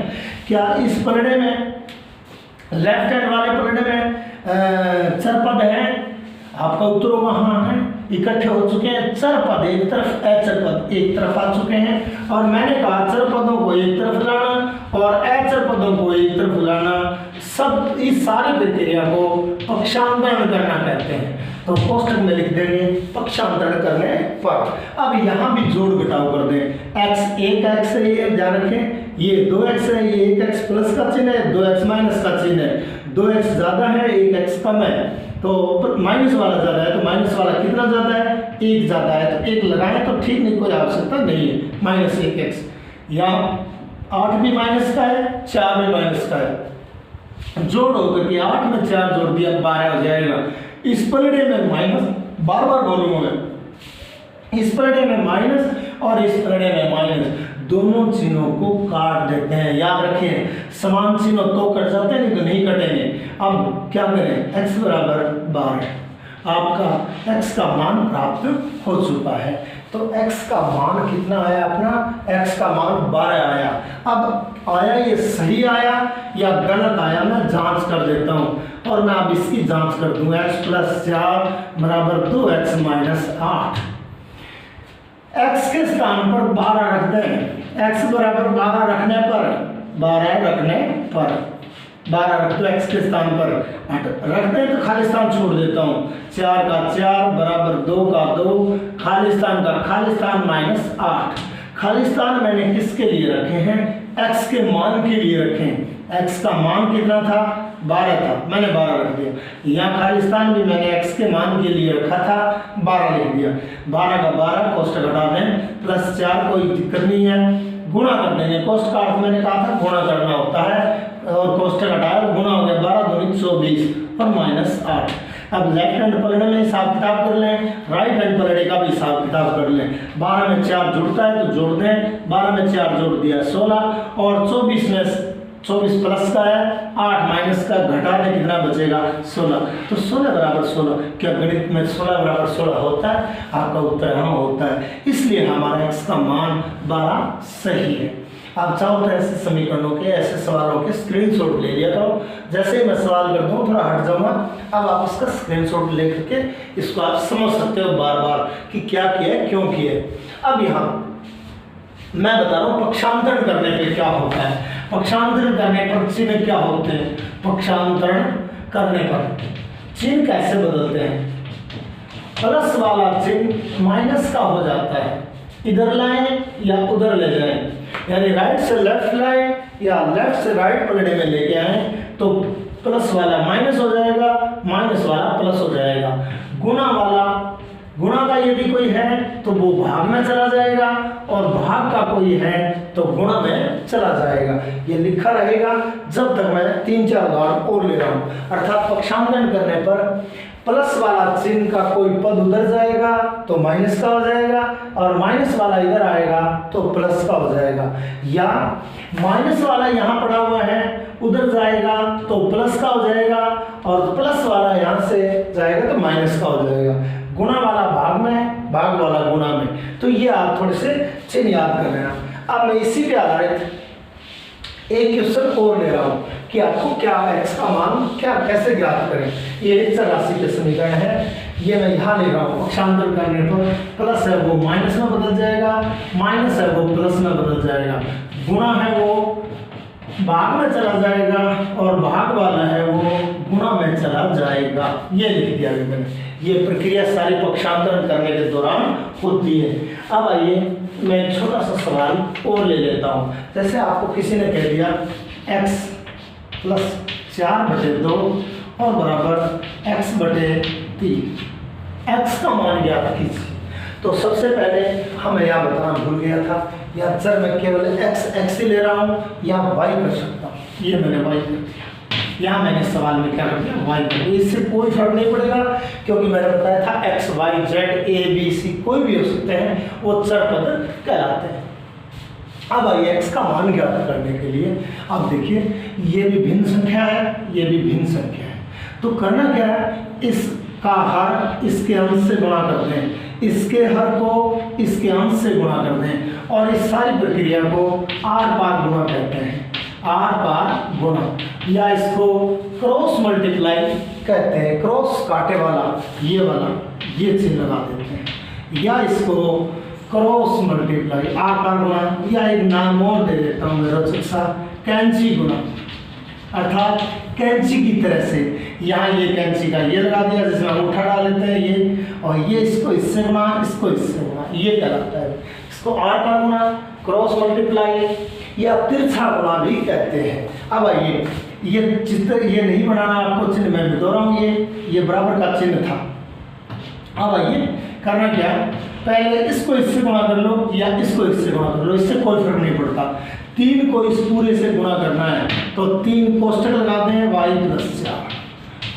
क्या इस पलड़े में, लेफ्ट हैंड वाले पलड़े में चर पद है? आपका उत्तर होगा हाँ है, इकट्ठे हो चुके हैं। चर पद एक तरफ, अचर पद एक तरफ आ चुके हैं। और मैंने कहा चर पदों को एक तरफ लाना और अचर पदों को एक तरफ लाना, सब इस सारी प्रक्रिया को पक्षांतरण करना कहते हैं। तो कोष्टक में लिख देंगे पक्षांतरण करने पर। अब यहाँ भी जोड़ घटाव कर दें, x 1x है, ये ध्यान रखें, ये 2x है, ये 1x प्लस का चिन्ह है, 2x माइनस का चिन्ह है, 2x ज्यादा है 1x कम है, तो माइनस वाला ज्यादा है, तो माइनस वाला कितना ज्यादा है, 1 ज्यादा है, तो 1 लगाएं तो ठीक, नहीं कोई आवश्यकता नहीं है, माइनस 1x। यहाँ 8 भी माइनस का है, 4 भी माइनस का है, जोड़ होकर के 8 में 4 जोड़ दिया 12 हो जाएगा। इस पलड़े में माइनस, बार बार बोलूंगा, इस पलड़े में माइनस और इस पलड़े में माइनस, दोनों चिन्हों को काट देते हैं। याद रखें, समान चिन्ह तो कट जाते हैं, नहीं तो नहीं कटेंगे। अब क्या करें, x बराबर 12, आपका x का मान प्राप्त हो चुका है। तो x का मान कितना आया अपना, x का मान 12 आया। अब आया ये सही आया या गलत आया, मैं जांच कर देता हूँ, और मैं अब इसकी जांच कर दूंगा। x प्लस 4 बराबर 2x माइनस 8। x के स्थान पर 12 रख दें, x बराबर 12 रखने पर, 12 रख दो x के स्थान पर, रख दें तो खाली स्थान छोड़ देता हूँ। 4 का 4 बराबर 2 का 2, खाली स्थान माइनस 8। खाली स्थान मैंने किसके लिए रखे हैं, x के मान के लिए रखें। x का मान कितना था, 12 था, मैंने 12 रख दिया। यहाँ खाली स्थान भी मैंने x के मान के लिए रखा था, 12 लिख दिया। 12 का 12 कोष्टक हटा दें, प्लस 4 कोई दिक्कत नहीं है, गुणा कर देंगे। कोष्टक का अर्थ मैंने कहा था गुणा करना होता है, और कोष्टक हटाया, गुणा हो गया, 12 दूनी 24 और माइनस 8। अब लेफ्ट हैंड पलड़े में हिसाब किताब कर लें, राइट हैंड पलड़े का भी हिसाब किताब कर लें। 12 में 4 जुड़ता है तो जोड़ दें, 12 में 4 जोड़ दिया 16, और 24 में 24 प्लस का है, 8 माइनस का, घटा दें कितना बचेगा, 16। तो 16 बराबर 16, क्या गणित में 16 बराबर 16 होता है? आपका उत्तर हाँ होता है, इसलिए हमारा x का मान 12 सही है। आप चाहो तो ऐसे समीकरणों के, ऐसे सवालों के स्क्रीनशॉट ले लिया करो। जैसे ही मैं सवाल करता हूँ थोड़ा हट जाऊंगा, अब आप इसका स्क्रीनशॉट ले करके इसको आप समझ सकते हो बार बार कि क्या किया है, क्यों किया है। अब यहाँ मैं बता रहा हूँ पक्षांतरण करने पे क्या होता है। पक्षांतरण करने पर चिन्ह क्या होते हैं, पक्षांतरण करने पर चिन्ह कैसे बदलते हैं। प्लस वाला चिन्ह माइनस का हो जाता है, इधर लाएं या उधर ले जाएं, यानी राइट से लेफ्ट लाएं या लेफ्ट से राइट पलड़े में लेके आए तो प्लस वाला माइनस हो जाएगा, माइनस वाला प्लस हो जाएगा। गुणा का यदि कोई है तो वो भाग में चला जाएगा, और भाग का कोई है तो गुणा में चला जाएगा। ये लिखा रहेगा जब तक मैं 3-4 उदाहरण और ले रहा हूँ। अर्थात पक्षांतरण करने पर प्लस वाला चिन्ह का कोई पद उधर जाएगा तो माइनस का हो जाएगा, और माइनस वाला इधर आएगा तो प्लस का हो जाएगा, या माइनस वाला यहाँ पड़ा हुआ है उधर जाएगा तो प्लस का हो जाएगा, और प्लस वाला यहाँ से जाएगा तो माइनस का हो जाएगा। गुणा वाला भाग में, भाग वाला गुणा में। तो ये आप थोड़े से चिन्ह याद कर लेना। अब मैं इसी पे आधारित एक क्वेश्चन और ले रहा हूँ कि आपको क्या x का मान क्या कैसे ज्ञात करें। ये एक राशि के समीकरण है, ये मैं यहाँ ले रहा हूँ। पक्षांतर करने पर प्लस है वो माइनस में बदल जाएगा, माइनस है वो प्लस में बदल जाएगा, गुणा है वो भाग में चला जाएगा, और भाग वाला है वो गुणा में चला जाएगा। ये लिख दिया मैंने। ये प्रक्रिया सारी पक्षांतरण करने के दौरान होती है। अब आइए मैं एक छोटा सा सवाल और ले लेता हूँ। जैसे आपको किसी ने कह दिया x प्लस 4/2 और बराबर x/3, x का मान ज्ञात कीजिए। तो सबसे पहले हमें यहाँ बताना भूल गया था, या सर मैं केवल x ही ले रहा हूँ या y कर सकता हूँ, ये मैंने y कर दिया। यहाँ मैंने सवाल में क्या कर दिया, y कर दिया। इससे कोई फर्क नहीं पड़ेगा, क्योंकि मैंने बताया था x y z a b c कोई भी हो सकते हैं, वो चर पद कहलाते हैं। अब आइए x का मान ज्ञात करने के लिए, अब देखिए ये भी भिन्न संख्या है, ये भी भिन्न संख्या है, तो करना क्या है, इसका हर इसके अंश से गुणा कर दें, इसके हर को इसके अंश से गुणा कर दें, और इस सारी प्रक्रिया को आर पार गुणा कहते हैं, आर पार गुणा, या इसको क्रॉस मल्टीप्लाई कहते हैं। क्रॉस काटे वाला ये वाला ये चिन्ह लगा देते हैं, या इसको क्रॉस मल्टीप्लाई आर पार गुणा, या एक नाम और दे देता हूँ मैं रोचक सा, कैंची गुना, अर्थात कैंची की तरह से यहाँ ये कैंची का ये लगा दिया जिसमें अंगूठा डाल लेते हैं ये, और ये इसको इससे गुना, इसको इससे गुना, ये कहलाता है। इसको आर का गुना, क्रॉस मल्टीप्लाई या तिरछा गुना भी कहते हैं। अब आइए, ये चित्र ये नहीं बनाना आपको, चिन्ह मैं बता रहा हूँ, ये बराबर का चिन्ह था। अब आइए करना क्या, पहले इसको इससे गुणा कर लो या इसको इससे गुणा कर लो, इससे कोई फर्क नहीं पड़ता। 3 को इस पूरे से गुणा करना है तो 3 कोष्टक लगाते हैं y+4।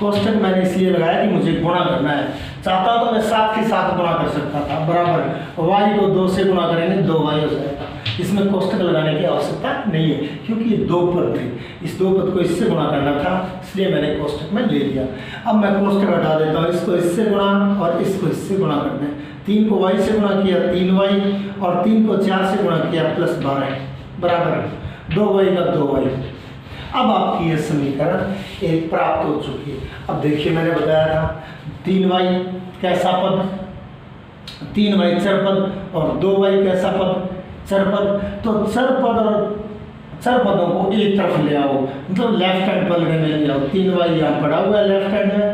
कोष्टक मैंने इसलिए लगाया कि मुझे गुणा करना है, चाहता तो मैं 7 के साथ गुणा कर सकता था, बराबर y को 2 से गुणा करेंगे 2y हो जाएगा। इसमें कोष्टक लगाने की आवश्यकता नहीं है क्योंकि ये 2 पद थे, इस 2 पद को इससे गुणा करना था, इसलिए मैंने कोष्टक में ले लिया। अब मैं कोष्टक हटा देता हूँ, इसको इससे गुणा और इसको इससे गुणा करना है। 3 को y से गुणा किया 3y और 3 को 4 से गुणा किया +12 बराबर 2y का 2y। अब आपकी ये समीकरण एक प्राप्त हो चुकी है। अब देखिए मैंने बताया था 3y कैसा पद, 3y चर पद और 2y कैसा पद, चर पद। तो चर पद और चर पदों को एक तरफ ले आओ, मतलब लेफ्ट हैंड पलड़े में ले आओ। 3y यहाँ पड़ा हुआ है लेफ्ट हैंड में,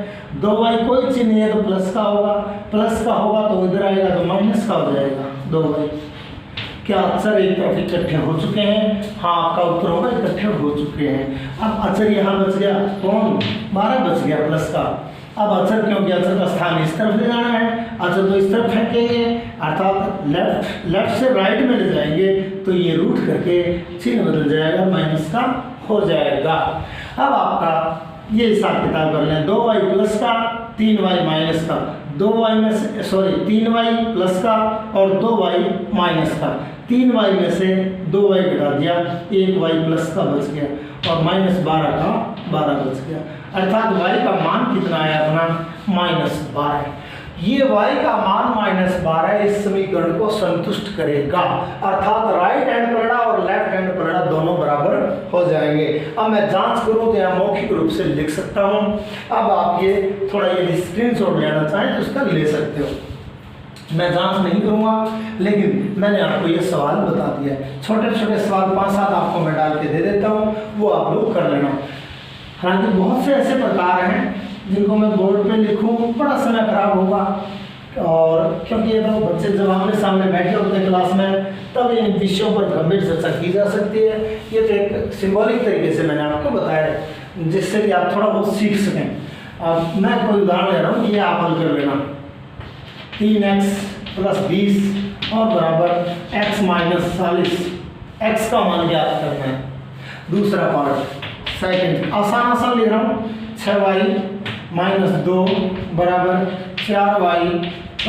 2y कोई चिन्ह नहीं है तो प्लस का होगा, प्लस का होगा तो इधर आएगा तो माइनस का हो जाएगा 2y। क्या अक्षर एक तरफ इकट्ठे हो चुके हैं? हाँ, आपका उत्तर होगा इकट्ठे हो चुके हैं। अब अक्षर यहाँ बच गया, कौन 12 बच गया प्लस का। अब अक्षर क्योंकि अक्षर का स्थान इस तरफ ले जाना है, अक्षर तो इस तरफ फेंकेंगे अर्थात लेफ्ट से राइट में ले जाएंगे तो ये रूट करके चिन्ह बदल जाएगा, माइनस का हो जाएगा। अब आपका ये हिसाब किताब कर लें, 2y प्लस का 3y माइनस का, 2y में से 3y प्लस का और 2y माइनस का, 3y में से 2y घटा दिया, 1y प्लस का बच गया और -12 का 12 बच गया। अर्थात y का मान कितना आया अपना -12। ये y का मान -12 इस समीकरण को संतुष्ट करेगा, अर्थात राइट हैंड पलड़ा और लेफ्ट हैंड पलड़ा दोनों बराबर हो जाएंगे। अब मैं जांच करूं तो यहाँ मौखिक रूप से लिख सकता हूं। अब आप ये थोड़ा यदि स्क्रीनशॉट लेना चाहें तो उसका ले सकते हो, मैं जांच नहीं करूंगा, लेकिन मैंने आपको ये सवाल बता दिया है। छोटे छोटे सवाल 5-7 आपको मैं डाल के दे देता हूँ, वो आप लोग कर लेना। हालांकि बहुत से ऐसे प्रकार हैं जिनको मैं बोर्ड पे लिखूं बड़ा समय खराब होगा, और क्योंकि ये तो बच्चे जब आमने सामने बैठे होते हैं क्लास में तब इन विषयों पर गंभीर चर्चा की जा सकती है। ये तो एक सिंबॉलिक तरीके से मैंने आपको बताया जिससे कि आप थोड़ा बहुत सीख सकें। अब मैं कोई उदाहरण ले रहा हूँ, ये आप हल कर लेना। 3x + 20 और बराबर x - 40, x का मान ज्ञात करना है। दूसरा पार्ट सेकंड आसान ले रहा हूँ, 6y - 2 बराबर 4y +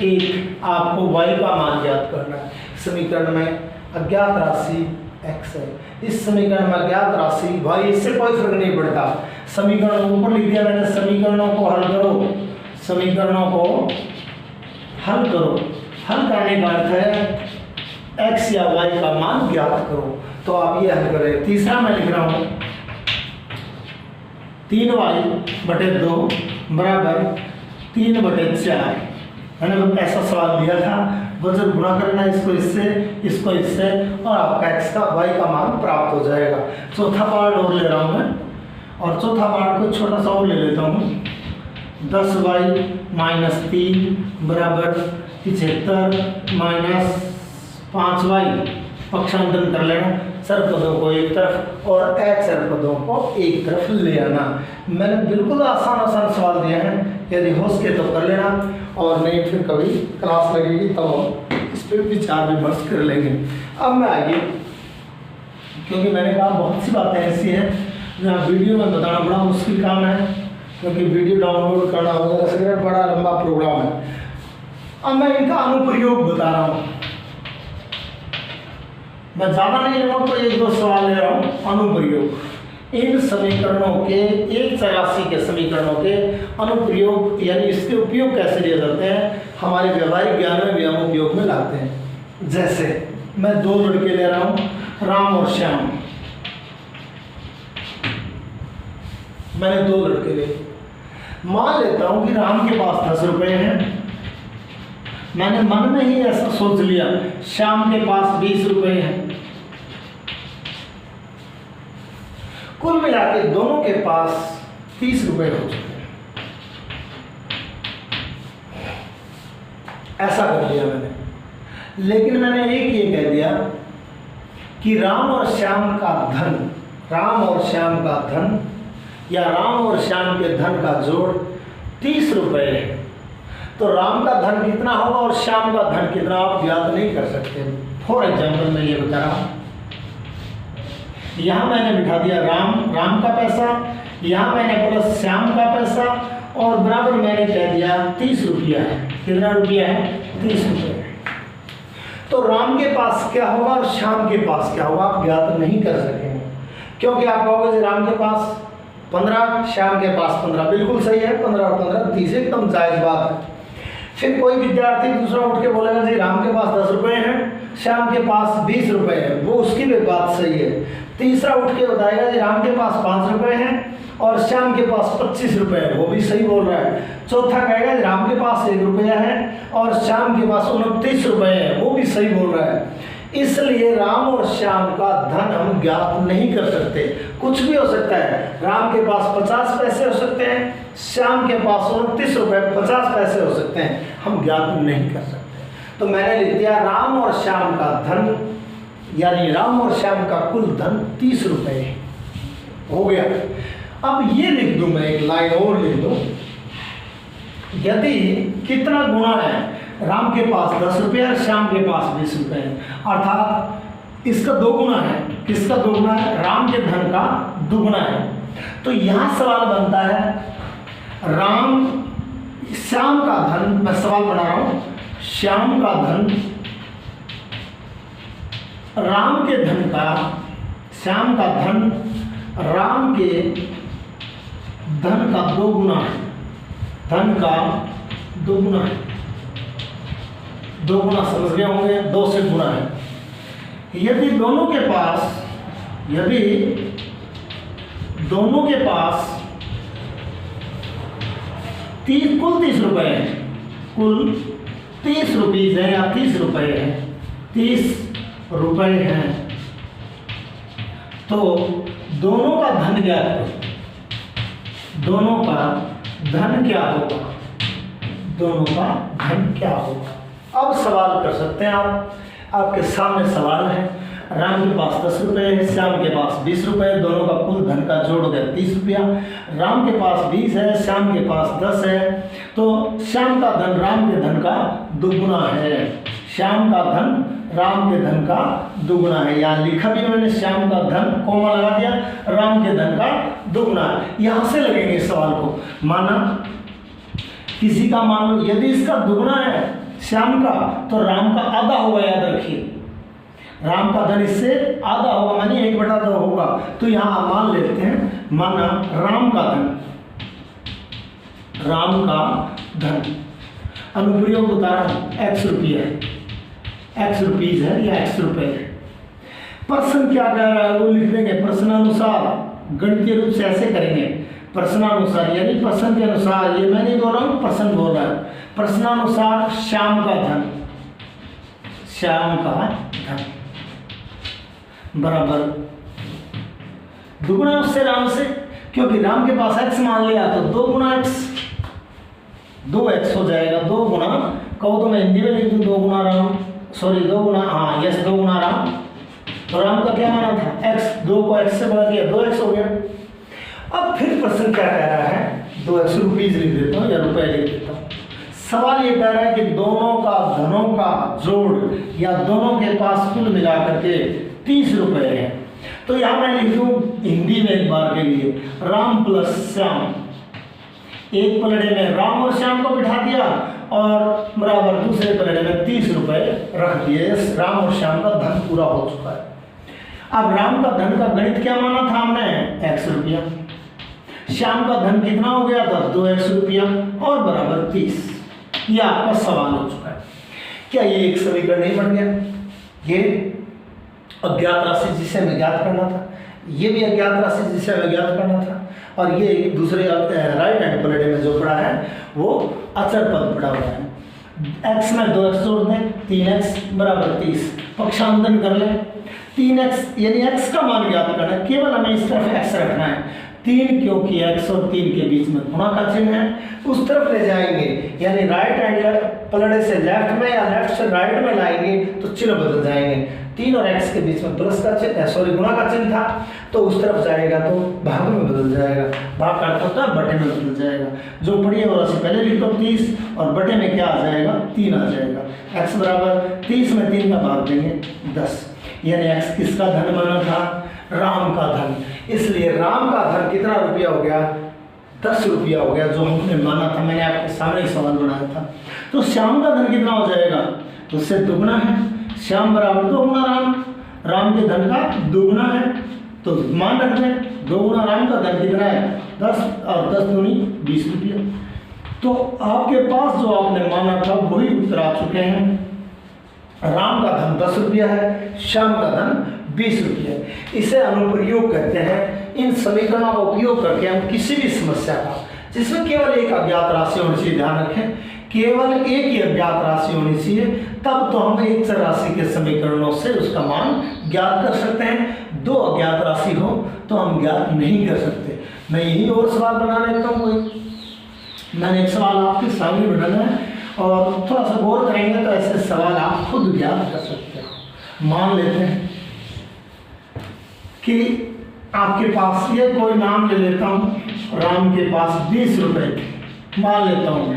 1। आपको y का मान ज्ञात करना है। समीकरण में अज्ञात राशि x है, इस समीकरण में अज्ञात राशि y, इससे कोई फर्क नहीं पड़ता। समीकरण ऊपर लिख दिया मैंने, समीकरणों को हल करो, समीकरणों को हल करो। हल करने का अर्थ है x या y का मान ज्ञात करो, तो आप ये हल करें। तीसरा मैं लिख रहा हूँ 3y/2 बराबर 3/4। मैंने ऐसा सवाल दिया था, वजन गुणा करना इसको इससे और आपका x का y का मान प्राप्त हो जाएगा। चौथा पार्ट और ले रहा हूँ मैं, और चौथा पार्ट को छोटा सा और ले लेता हूँ। 10y - 3 बराबर 75 - 5y। पक्षांतरण कर लेना, चर पदों को एक तरफ और अचर पदों को एक तरफ ले आना। मैंने बिल्कुल आसान सवाल दिया है, यदि हो सके तो कर लेना, और नहीं फिर कभी क्लास लगेगी तब हम इस पर विचार विमर्श कर लेंगे। अब मैं आगे, क्योंकि मैंने कहा बहुत सी बातें ऐसी हैं जहाँ वीडियो में बताना बड़ा मुश्किल काम है, क्योंकि वीडियो डाउनलोड करना वगैरह से बड़ा लंबा प्रोग्राम है। अब मैं इनका अनुप्रयोग बता रहा हूँ, मैं ज़्यादा नहीं ले रहा हूँ, तो 1-2 सवाल ले रहा हूँ। अनुप्रयोग, इन समीकरणों के, एक राशि के समीकरणों के अनुप्रयोग यानी इसके उपयोग कैसे लिए जाते हैं, हमारे व्यवहारिक ज्ञान में भी हम उपयोग में लाते हैं। जैसे मैं 2 लड़के ले रहा हूँ, राम और श्याम। मैंने 2 लड़के ले, मान लेता हूँ कि राम के पास 10 रुपये हैं। मैंने मन में ही ऐसा सोच लिया श्याम के पास 20 रुपये हैं। कुल मिला के दोनों के पास 30 रुपये हो चुके हैं। ऐसा कर लिया मैंने, लेकिन मैंने एक ये कह दिया कि राम और श्याम का धन, राम और श्याम का धन या राम और श्याम के धन का जोड़ 30 रुपये है। तो राम का धन कितना होगा और श्याम का धन कितना आप ज्ञात नहीं कर सकते। फॉर एग्जाम्पल मैं ये बता रहा हूँ, यहाँ मैंने बिठा दिया राम का पैसा, यहाँ मैंने प्लस श्याम का पैसा और बराबर मैंने कह दिया 30 रुपया है। कितना रुपया है? 30 रुपये। तो राम के पास क्या होगा और श्याम के पास क्या होगा आप ज्ञात नहीं कर सकेंगे, क्योंकि आप कहोगे राम के पास 15, श्याम के पास 15, बिल्कुल सही है, 15 और 15 30, एकदम जायज़ बात है। फिर कोई विद्यार्थी दूसरा उठ के बोलेगा जी राम के पास 10 रुपये हैं, श्याम के पास 20 रुपये है, वो उसकी भी बात सही है। तीसरा उठ के बताएगा जी राम के पास 5 रुपये हैं और श्याम के पास 25 रुपये है, वो भी सही बोल रहा है। चौथा कहेगा जी राम के पास 1 रुपया है और श्याम के पास 29 रुपये है, वो भी सही बोल रहा है। इसलिए राम और श्याम का धन हम ज्ञात नहीं कर सकते। कुछ भी हो सकता है, राम के पास 50 पैसे हो सकते हैं, श्याम के पास 29 रुपये 50 पैसे हो सकते हैं, हम ज्ञात नहीं कर सकते। तो मैंने लिख दिया राम और श्याम का धन, यानी राम और श्याम का कुल धन 30 रुपये हो गया। अब ये लिख दूं मैं, एक लाइन और लिख दूं, यदि कितना गुणा है, राम के पास 10 रुपये और श्याम के पास 20 रुपये है, अर्थात इसका 2 गुना है। किसका 2 गुना है? राम के धन का दुगुना है। तो यहाँ सवाल बनता है राम श्याम का धन, मैं सवाल बना रहा हूँ, श्याम का धन राम के धन का, श्याम का धन राम के धन का 2 गुना है, धन का 2 गुना है। 2 गुना समझ गए होंगे, 2 से गुना है। यदि दोनों के पास, यदि दोनों के पास कुल 30 रुपये है, कुल 30 रुपीज़ है या 30 रुपये है, 30 रुपये हैं, तो दोनों का धन क्या है? दोनों का धन क्या होगा? दोनों का धन क्या होगा? अब सवाल कर सकते हैं आप, आपके सामने सवाल है, राम के पास 10 रुपये है, श्याम के पास 20 रुपये, दोनों का कुल धन का जोड़ हो गया 30 रुपया। राम के पास 20 है, श्याम के पास 10 है, तो श्याम का धन राम के धन का दुगुना है। श्याम का धन राम के धन का दुगुना है। यहाँ लिखा भी मैंने, श्याम का धन कोमा लगा दिया, राम के धन का दुगुना है। यहाँ से लगेंगे सवाल को, माना किसी का मान लो यदि इसका दुगुना है श्याम का, तो राम का आधा होगा, याद रखिए राम का धन इससे आधा होगा, मानिए 1/2 होगा। तो यहाँ मान लेते हैं, माना राम का धन, राम का धन अनुप्रयोग बता रहा हूँ, x रुपया है, x रुपीज है या x रुपये है। प्रश्न क्या कह रहा है वो लिख देंगे, प्रश्नानुसार गणितीय रूप से ऐसे करेंगे, प्रश्नानुसार यानी प्रश्न के अनुसार, ये मैं नहीं बोल रहा हूँ, प्रश्न बोल रहा है। प्रश्नानुसार श्याम का धन, श्याम का धन बराबर दुगुना उससे राम से, क्योंकि राम के पास x मान लिया तो 2 गुना x, 2x हो जाएगा। 2 गुना कहो तो मैं हिंदी में लिख दूँ, 2 गुना राम, सॉरी 2 गुना, हाँ यस 2 गुना राम। तो राम का क्या माना था? x, 2 को x से बढ़ा दिया 2x हो गया। अब फिर प्रश्न क्या कह रहा है, 2x रुपीज लिख देता हूँ या रुपए लिख देता हूँ। सवाल ये कह रहा है कि दोनों का धनों का जोड़ या दोनों के पास कुल मिला करके 30 रुपये है। तो यहाँ मैं लिख दूँ हिंदी में एक बार के लिए, राम प्लस श्याम, एक पलड़े में राम और श्याम को बिठा दिया और बराबर दूसरे पलड़े में 30 रुपये रख दिए। राम और श्याम का धन पूरा हो चुका है। अब राम का धन का गणित क्या माना था हमने? x रुपया। श्याम का धन कितना हो गया था? 2x रुपया और बराबर 30। ये आपका सवाल हो चुका है। क्या ये एक समीकरण नहीं बन गया? ये अज्ञात राशि जिसे हमें ज्ञात करना था, ये भी अज्ञात राशि जिसे हमें ज्ञात करना था, और ये दूसरे राइट हैंड पलड़े में जो पड़ा है वो अचर पद पड़ा हुआ है। x में 2x जोड़ दें, 3x बराबर 30। पक्षांतरण कर ले। 3x यानी x का मान ज्ञात करना है, केवल हमें इस तरफ x रखना है। 3 क्योंकि x और 3 के बीच में गुणा का चिन्ह है, उस तरफ ले जाएंगे यानी राइट हैंड पलड़े से लेफ्ट में या लेफ्ट से राइट में लाएंगे तो चिन्ह बदल जाएंगे। 3 और x के बीच में प्लस का चिन्ह, सॉरी गुणा का चिन्ह था, तो उस तरफ जाएगा तो भाग में बदल जाएगा, भाग का अर्थ होता है बटे में बदल जाएगा। जो पढ़िए और राशि पहले लिख दो 30 और बटे में क्या आ जाएगा 3 आ जाएगा। x बराबर 30 में 3 का भाग देंगे 10, यानी x किसका धन माना था, राम का धन। इसलिए राम का धन कितना रुपया हो गया, 10 रुपया हो गया, जो हमने माना था, मैंने आपके सामने ही सवाल बनाया था। तो श्याम का धन कितना हो जाएगा, तो उससे दुगना है, श्याम बराबर 2 गुना राम, राम के धन का दुगना है, तो मान रख दें 2 गुना राम का धन कितना है 10 और 10 दूनी 20 रुपया। तो आपके पास जो आपने माना था वही उत्तर आ चुके हैं। राम का धन 10 रुपया है, श्याम का धन 20 रुपये। इसे अनुप्रयोग कहते हैं। इन समीकरणों का उपयोग करके हम किसी भी समस्या का जिसमें केवल एक अज्ञात राशि होनी चाहिए, ध्यान रखें केवल एक ही अज्ञात राशि होनी चाहिए, तब तो हम एक चर राशि के समीकरणों से उसका मान ज्ञात कर सकते हैं। 2 अज्ञात राशि हो तो हम ज्ञात नहीं कर सकते। मैं यही और सवाल बना लेता हूँ, मैंने एक सवाल आपके सामने बनाना है और थोड़ा सा गौर करेंगे तो ऐसे सवाल आप खुद ज्ञात कर सकते हो। मान लेते हैं कि आपके पास ये कोई नाम ले लेता हूँ, राम के पास 20 रुपए मान लेता हूँ,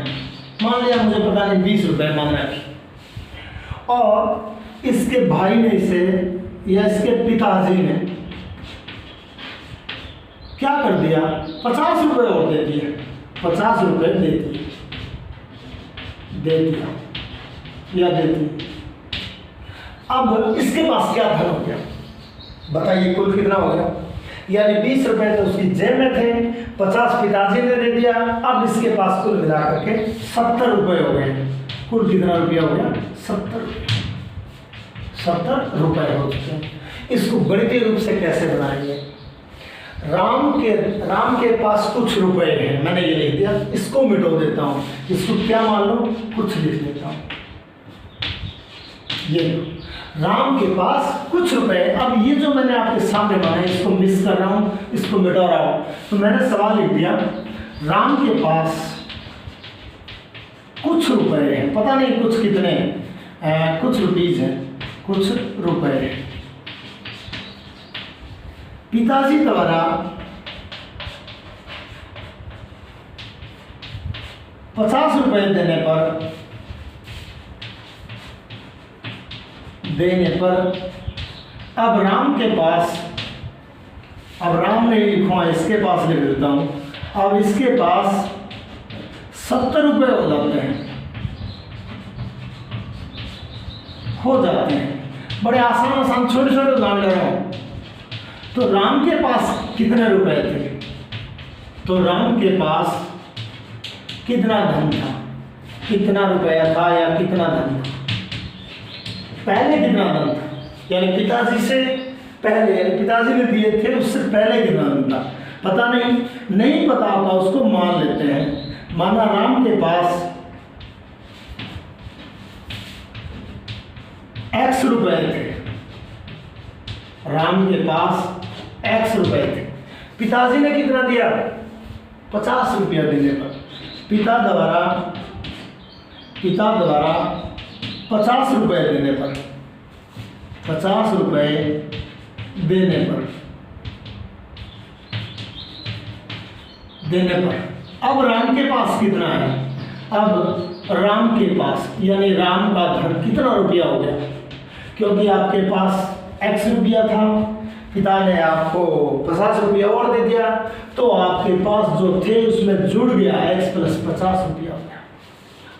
मान लिया मुझे पता नहीं 20 रुपए मान रखे, और इसके भाई ने इसे या इसके पिताजी ने क्या कर दिया 50 रुपए और दे दिए, 50 रुपए दे दिया या देती। अब इसके पास क्या धन हो गया बताइए, कुल कितना हो गया, यानी 20 रुपए तो उसकी जेब में थे, 50 पिताजी ने दे दिया, अब इसके पास कुल मिला करके 70 रुपए हो गए। कुल कितना रुपया हो गया 70 रुपए हो चुके हैं। इसको गणितीय रूप से कैसे बनाएंगे, राम के पास कुछ रुपए हैं, मैंने ये लिख दिया, इसको मिटो देता हूँ, इसको क्या मान लो कुछ लिख लेता हूँ। ये राम के पास कुछ रुपए, अब ये जो मैंने आपके सामने माना है इसको मिस कर रहा हूँ, इसको मिटा रहा हूँ, तो मैंने सवाल लिख दिया राम के पास कुछ रुपए हैं, पता नहीं कुछ कितने, कुछ रुपीज हैं, कुछ रुपए हैं। पिताजी द्वारा 50 रुपए देने पर अब राम के पास, अब राम नहीं लिखूंगा, इसके पास लिख देता हूं, अब इसके पास 70 रुपए हो जाते हैं, बड़े आसान छोटे छोटे उदाहरण ले रहा हूं। तो राम के पास कितने रुपए थे, तो राम के पास कितना धन था, कितना रुपया था या कितना धन था, पहले कितना धन था, यानी पिताजी से पहले, यानी पिताजी ने दिए थे उससे पहले कितना धन था, पता नहीं पता होता, उसको मान लेते हैं। माना राम के पास x रुपए थे, राम के पास x रुपए थे, पिताजी ने कितना दिया 50 रुपया देने पर, पिता द्वारा 50 रुपए देने पर, 50 रुपए देने पर अब राम के पास कितना है, अब राम के पास यानी राम का धन कितना रुपया हो गया, क्योंकि आपके पास x रुपया था, पिता ने आपको 50 रुपया और दे दिया, तो आपके पास जो थे उसमें जुड़ गया x प्लस 50 रुपया हो गया।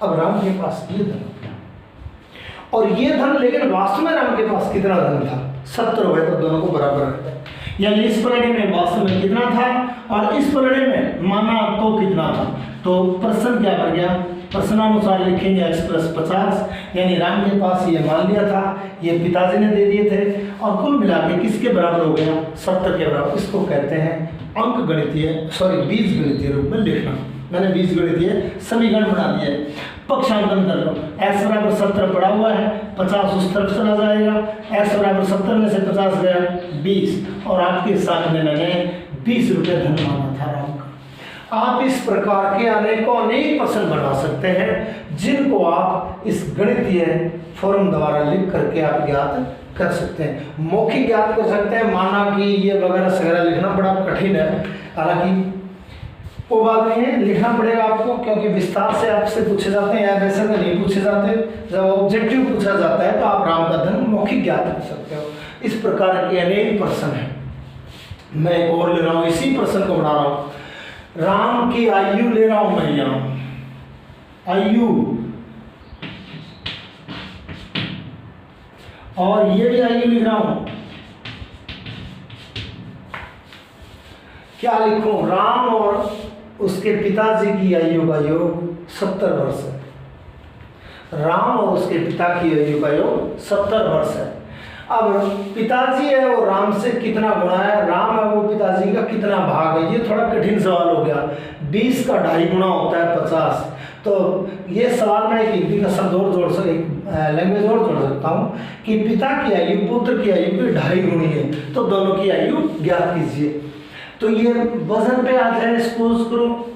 अब राम के पास ये धन हो गया, और ये धन, लेकिन वास्तव में राम के पास कितना धन था 70 रुपये, तो दोनों को बराबर रखते हैं, यानी इस पलड़े में वास्तव में कितना था और इस पलड़े में माना तो कितना था, तो प्रश्न क्या बन गया, प्रश्नानुसार लिखेंगे x प्लस 50, यानी राम के पास ये मान लिया था, ये पिताजी ने दे दिए थे, और कुल मिला के किसके बराबर हो गया 70 के बराबर। इसको कहते हैं अंक गणितीय बीज गणितीय रूप में लिखना। मैंने बीजगणितीय समीकरण बना दिया है। पक्षांतरण कर लो, x बराबर 70 पड़ा हुआ है, 50 उस तरफ चला जाएगा, x बराबर 70 में से 50 गया 20, और आपके सामने मैंने 20 रुपये धन माना था राम का। आप इस प्रकार के अनेक प्रश्न बना सकते हैं जिनको आप इस गणितीय फॉर्म द्वारा लिख करके आप ज्ञात कर सकते हैं। मौखिक ज्ञात कर सकते हैं, माना कि ये वगैरह सगैरह लिखना बड़ा कठिन है, हालांकि वो बात नहीं है, लिखना पड़ेगा आपको, क्योंकि विस्तार से आपसे पूछे जाते हैं या वैसे तो नहीं पूछे जाते। जब ऑब्जेक्टिव पूछा जाता है तो आप राम का धन मौखिक ज्ञात कर सकते हो। इस प्रकार के अनेक प्रश्न हैं। मैं एक और ले रहा हूँ, इसी प्रश्न को बना रहा हूँ। राम की आयु ले रहा हूं मैं यहां, आयु, और ये भी आयु लिख रहा हूं। क्या लिखूं? राम और उसके पिताजी की आयु का योग 70 वर्ष है। राम और उसके पिता की आयु का योग 70 वर्ष है। अब पिताजी है वो राम से कितना गुणा है, राम है वो पिताजी का कितना भाग है, ये थोड़ा कठिन सवाल हो गया। 20 का 2.5 गुना होता है 50। तो ये सवाल मैं एक हिंदी का शब्द और जोड़ लैंग्वेज और जोड़ सकता हूँ कि पिता की आयु पुत्र की आयु की 2.5 गुनी है, तो दोनों की आयु ज्ञात कीजिए। तो ये वजन पे आ जाए, सपोज करो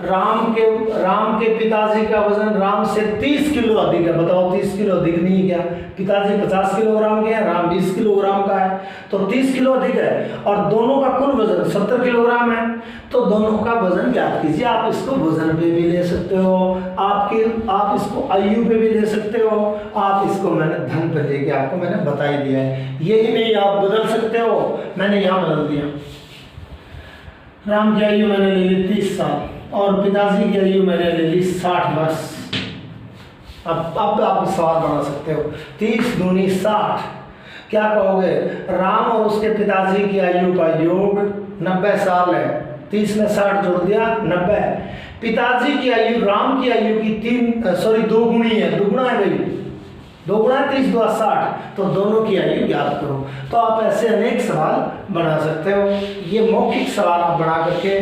राम के पिताजी का वजन राम से 30 किलो अधिक है। बताओ 30 किलो अधिक नहीं है क्या? पिताजी 50 किलोग्राम के हैं, राम 20 किलोग्राम का है, तो 30 किलो अधिक है। और दोनों का कुल वजन 70 किलोग्राम है, तो दोनों का वजन ज्ञात कीजिए। आप इसको वजन पे भी ले सकते हो, आप इसको आयु पे भी ले सकते हो, आप इसको मैंने धन पे लेके आपको मैंने बता ही दिया है। यही नहीं आप बदल सकते हो, मैंने यहाँ बदल दिया। राम की आयु मैंने ले ली 30 साल और पिताजी की आयु मैंने ले ली 60 वर्ष। अब आप सवाल बना सकते हो, 30 दूनी 60, क्या कहोगे? राम और उसके पिताजी की आयु का योग 90 साल है, 30 में 60 जोड़ दिया 90। पिताजी की आयु राम की आयु की 2 गुनी है, दुगुना है भाई, 2 गुना 30 2 60, तो दोनों की आयु ज्ञात करो। तो आप ऐसे अनेक सवाल बना सकते हो। ये मौखिक सवाल आप बना करके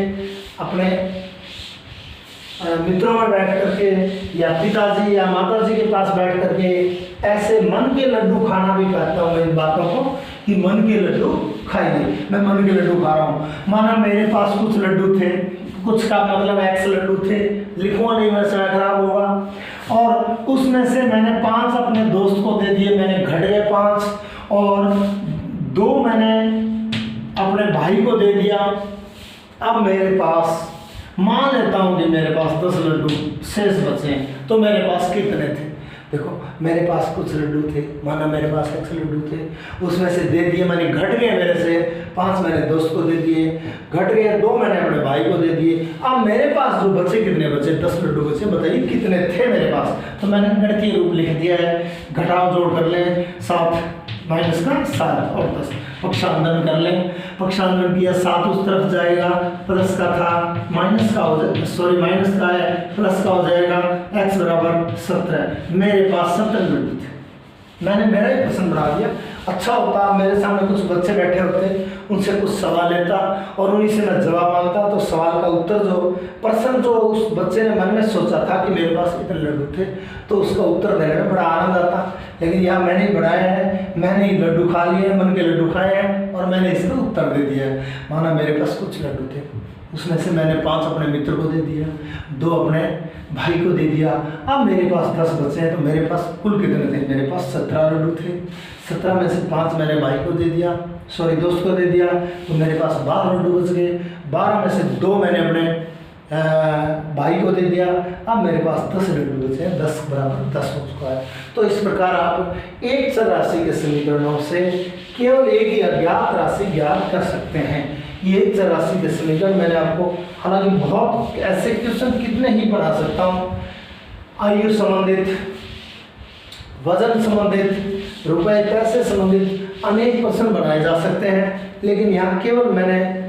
अपने मित्रों में बैठ करके या पिताजी या माताजी के पास बैठ करके ऐसे मन के लड्डू खाना भी कहता हूँ मैं इन बातों को, कि मन के लड्डू खाइए। मैं मन के लड्डू खा रहा हूँ, माना मेरे पास कुछ लड्डू थे, कुछ का मतलब X लड्डू थे, लिखूंगा नहीं मैं, समय खराब होगा, और उसमें से मैंने 5 अपने दोस्त को दे दिए, मैंने घट गए 5, और 2 मैंने अपने भाई को दे दिया। अब मेरे पास, मान लेता हूँ कि मेरे पास 10 लड्डू शेष बचे हैं, तो मेरे पास कितने थे? देखो मेरे पास कुछ लड्डू थे, माना मेरे पास X लड्डू थे, उसमें से दे दिए मैंने, घट गए मेरे से 5 मैंने दोस्त को दे दिए, घट गए 2 मैंने अपने भाई को दे दिए। अब मेरे पास जो बचे, कितने बचे? 10 लड्डू बचे, बताइए कितने थे मेरे पास? तो मैंने गणितीय रूप लिख दिया है, घटाव जोड़ कर लें, 7 माइनस का 7 और 10, पक्षांतरण कर लें। पक्षांतरण किया, 7 उस तरफ जाएगा, प्लस का था माइनस का हो जाएगा, सॉरी माइनस का है प्लस का हो जाएगा, x बराबर 17। मेरे पास 70 लड्डू थे, मैंने मेरा ही प्रश्न बना दिया। अच्छा होता मेरे सामने कुछ बच्चे बैठे होते, उनसे कुछ सवाल लेता और उन्हीं से मैं जवाब मांगता, तो सवाल का उत्तर जो प्रश्न जो उस बच्चे ने मन में सोचा था कि मेरे पास इतने लड्डू थे, तो उसका उत्तर देने में बड़ा आनंद आता। लेकिन यहाँ मैंने ही बढ़ाया है, मैंने ही लड्डू खा लिए, मन के लड्डू खाए हैं और मैंने इसका उत्तर दे दिया है। माना मेरे पास कुछ लड्डू थे, उसमें से मैंने 5 अपने मित्र को दे दिया, 2 अपने भाई को दे दिया। अब मेरे पास 10 बचे हैं, तो मेरे पास कुल कितने थे? मेरे पास 17 लड्डू थे, 17 में से 5 मैंने भाई को दे दिया, सॉरी दोस्त को दे दिया, तो मेरे पास 12 लड्डू बच गए। 12 में से 2 मैंने अपने भाई को दे दिया। अब मेरे पास 10 लड्डू बचे हैं, 10 बराबर 10 हो चुका है। तो इस प्रकार आप एक चर राशि के समीकरणों से केवल एक ही अज्ञात राशि ज्ञात कर सकते हैं। ये एक चर राशि के समीकरण मैंने आपको, हालांकि बहुत ऐसे क्वेश्चन कितने ही पढ़ा सकता हूँ, आयु संबंधित, वजन संबंधित, रुपए पैसे संबंधित अनेक प्रश्न बनाए जा सकते हैं। लेकिन यहाँ केवल मैंने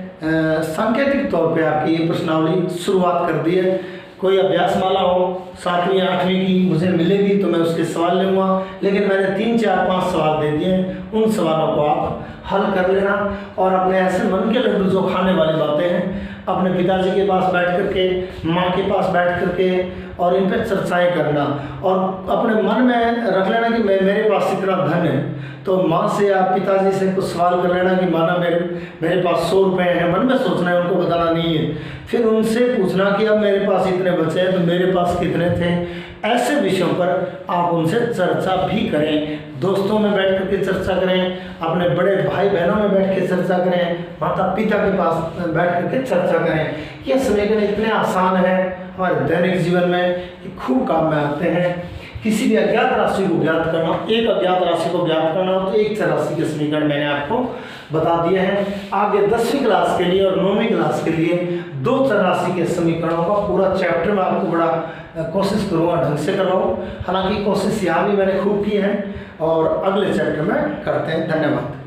सांकेतिक तौर पे आपकी ये प्रश्नावली शुरुआत कर दी है। कोई अभ्यास माला हो 7वीं 8वीं की मुझे मिलेगी तो मैं उसके सवाल लूँगा, लेकिन मैंने 3 4 5 सवाल दे दिए, उन सवालों को आप हल कर लेना और अपने ऐसे मन के लड्डू जो खाने वाली बातें हैं अपने पिताजी के पास बैठ करके, माँ के पास बैठ करके और इन पर चर्चाएँ करना, और अपने मन में रख लेना कि मेरे पास इतना धन है। तो माँ से या पिताजी से कुछ सवाल कर लेना कि माना मेरे पास 100 रुपये हैं, मन में सोचना है, उनको बताना नहीं है। फिर उनसे पूछना कि अब मेरे पास इतने बचे हैं तो मेरे पास कितने थे। ऐसे विषयों पर आप उनसे चर्चा भी करें, दोस्तों में बैठ करके चर्चा करें, अपने बड़े भाई बहनों में बैठ के चर्चा करें, माता पिता के पास बैठ करके चर्चा करें। ये समीकरण इतने आसान है, हमारे दैनिक जीवन में खूब काम में आते हैं। किसी भी अज्ञात राशि को ज्ञात करना, एक अज्ञात राशि को ज्ञात करना हो तो एक चर राशि के समीकरण मैंने आपको बता दिए हैं। आगे 10वीं क्लास के लिए और 9वीं क्लास के लिए 2 चर राशि के समीकरणों का पूरा चैप्टर मैं आपको बड़ा कोशिश करूँगा ढंग से करवाऊँ। हालांकि कोशिश यहाँ भी मैंने खूब की है और अगले चैप्टर में करते हैं। धन्यवाद।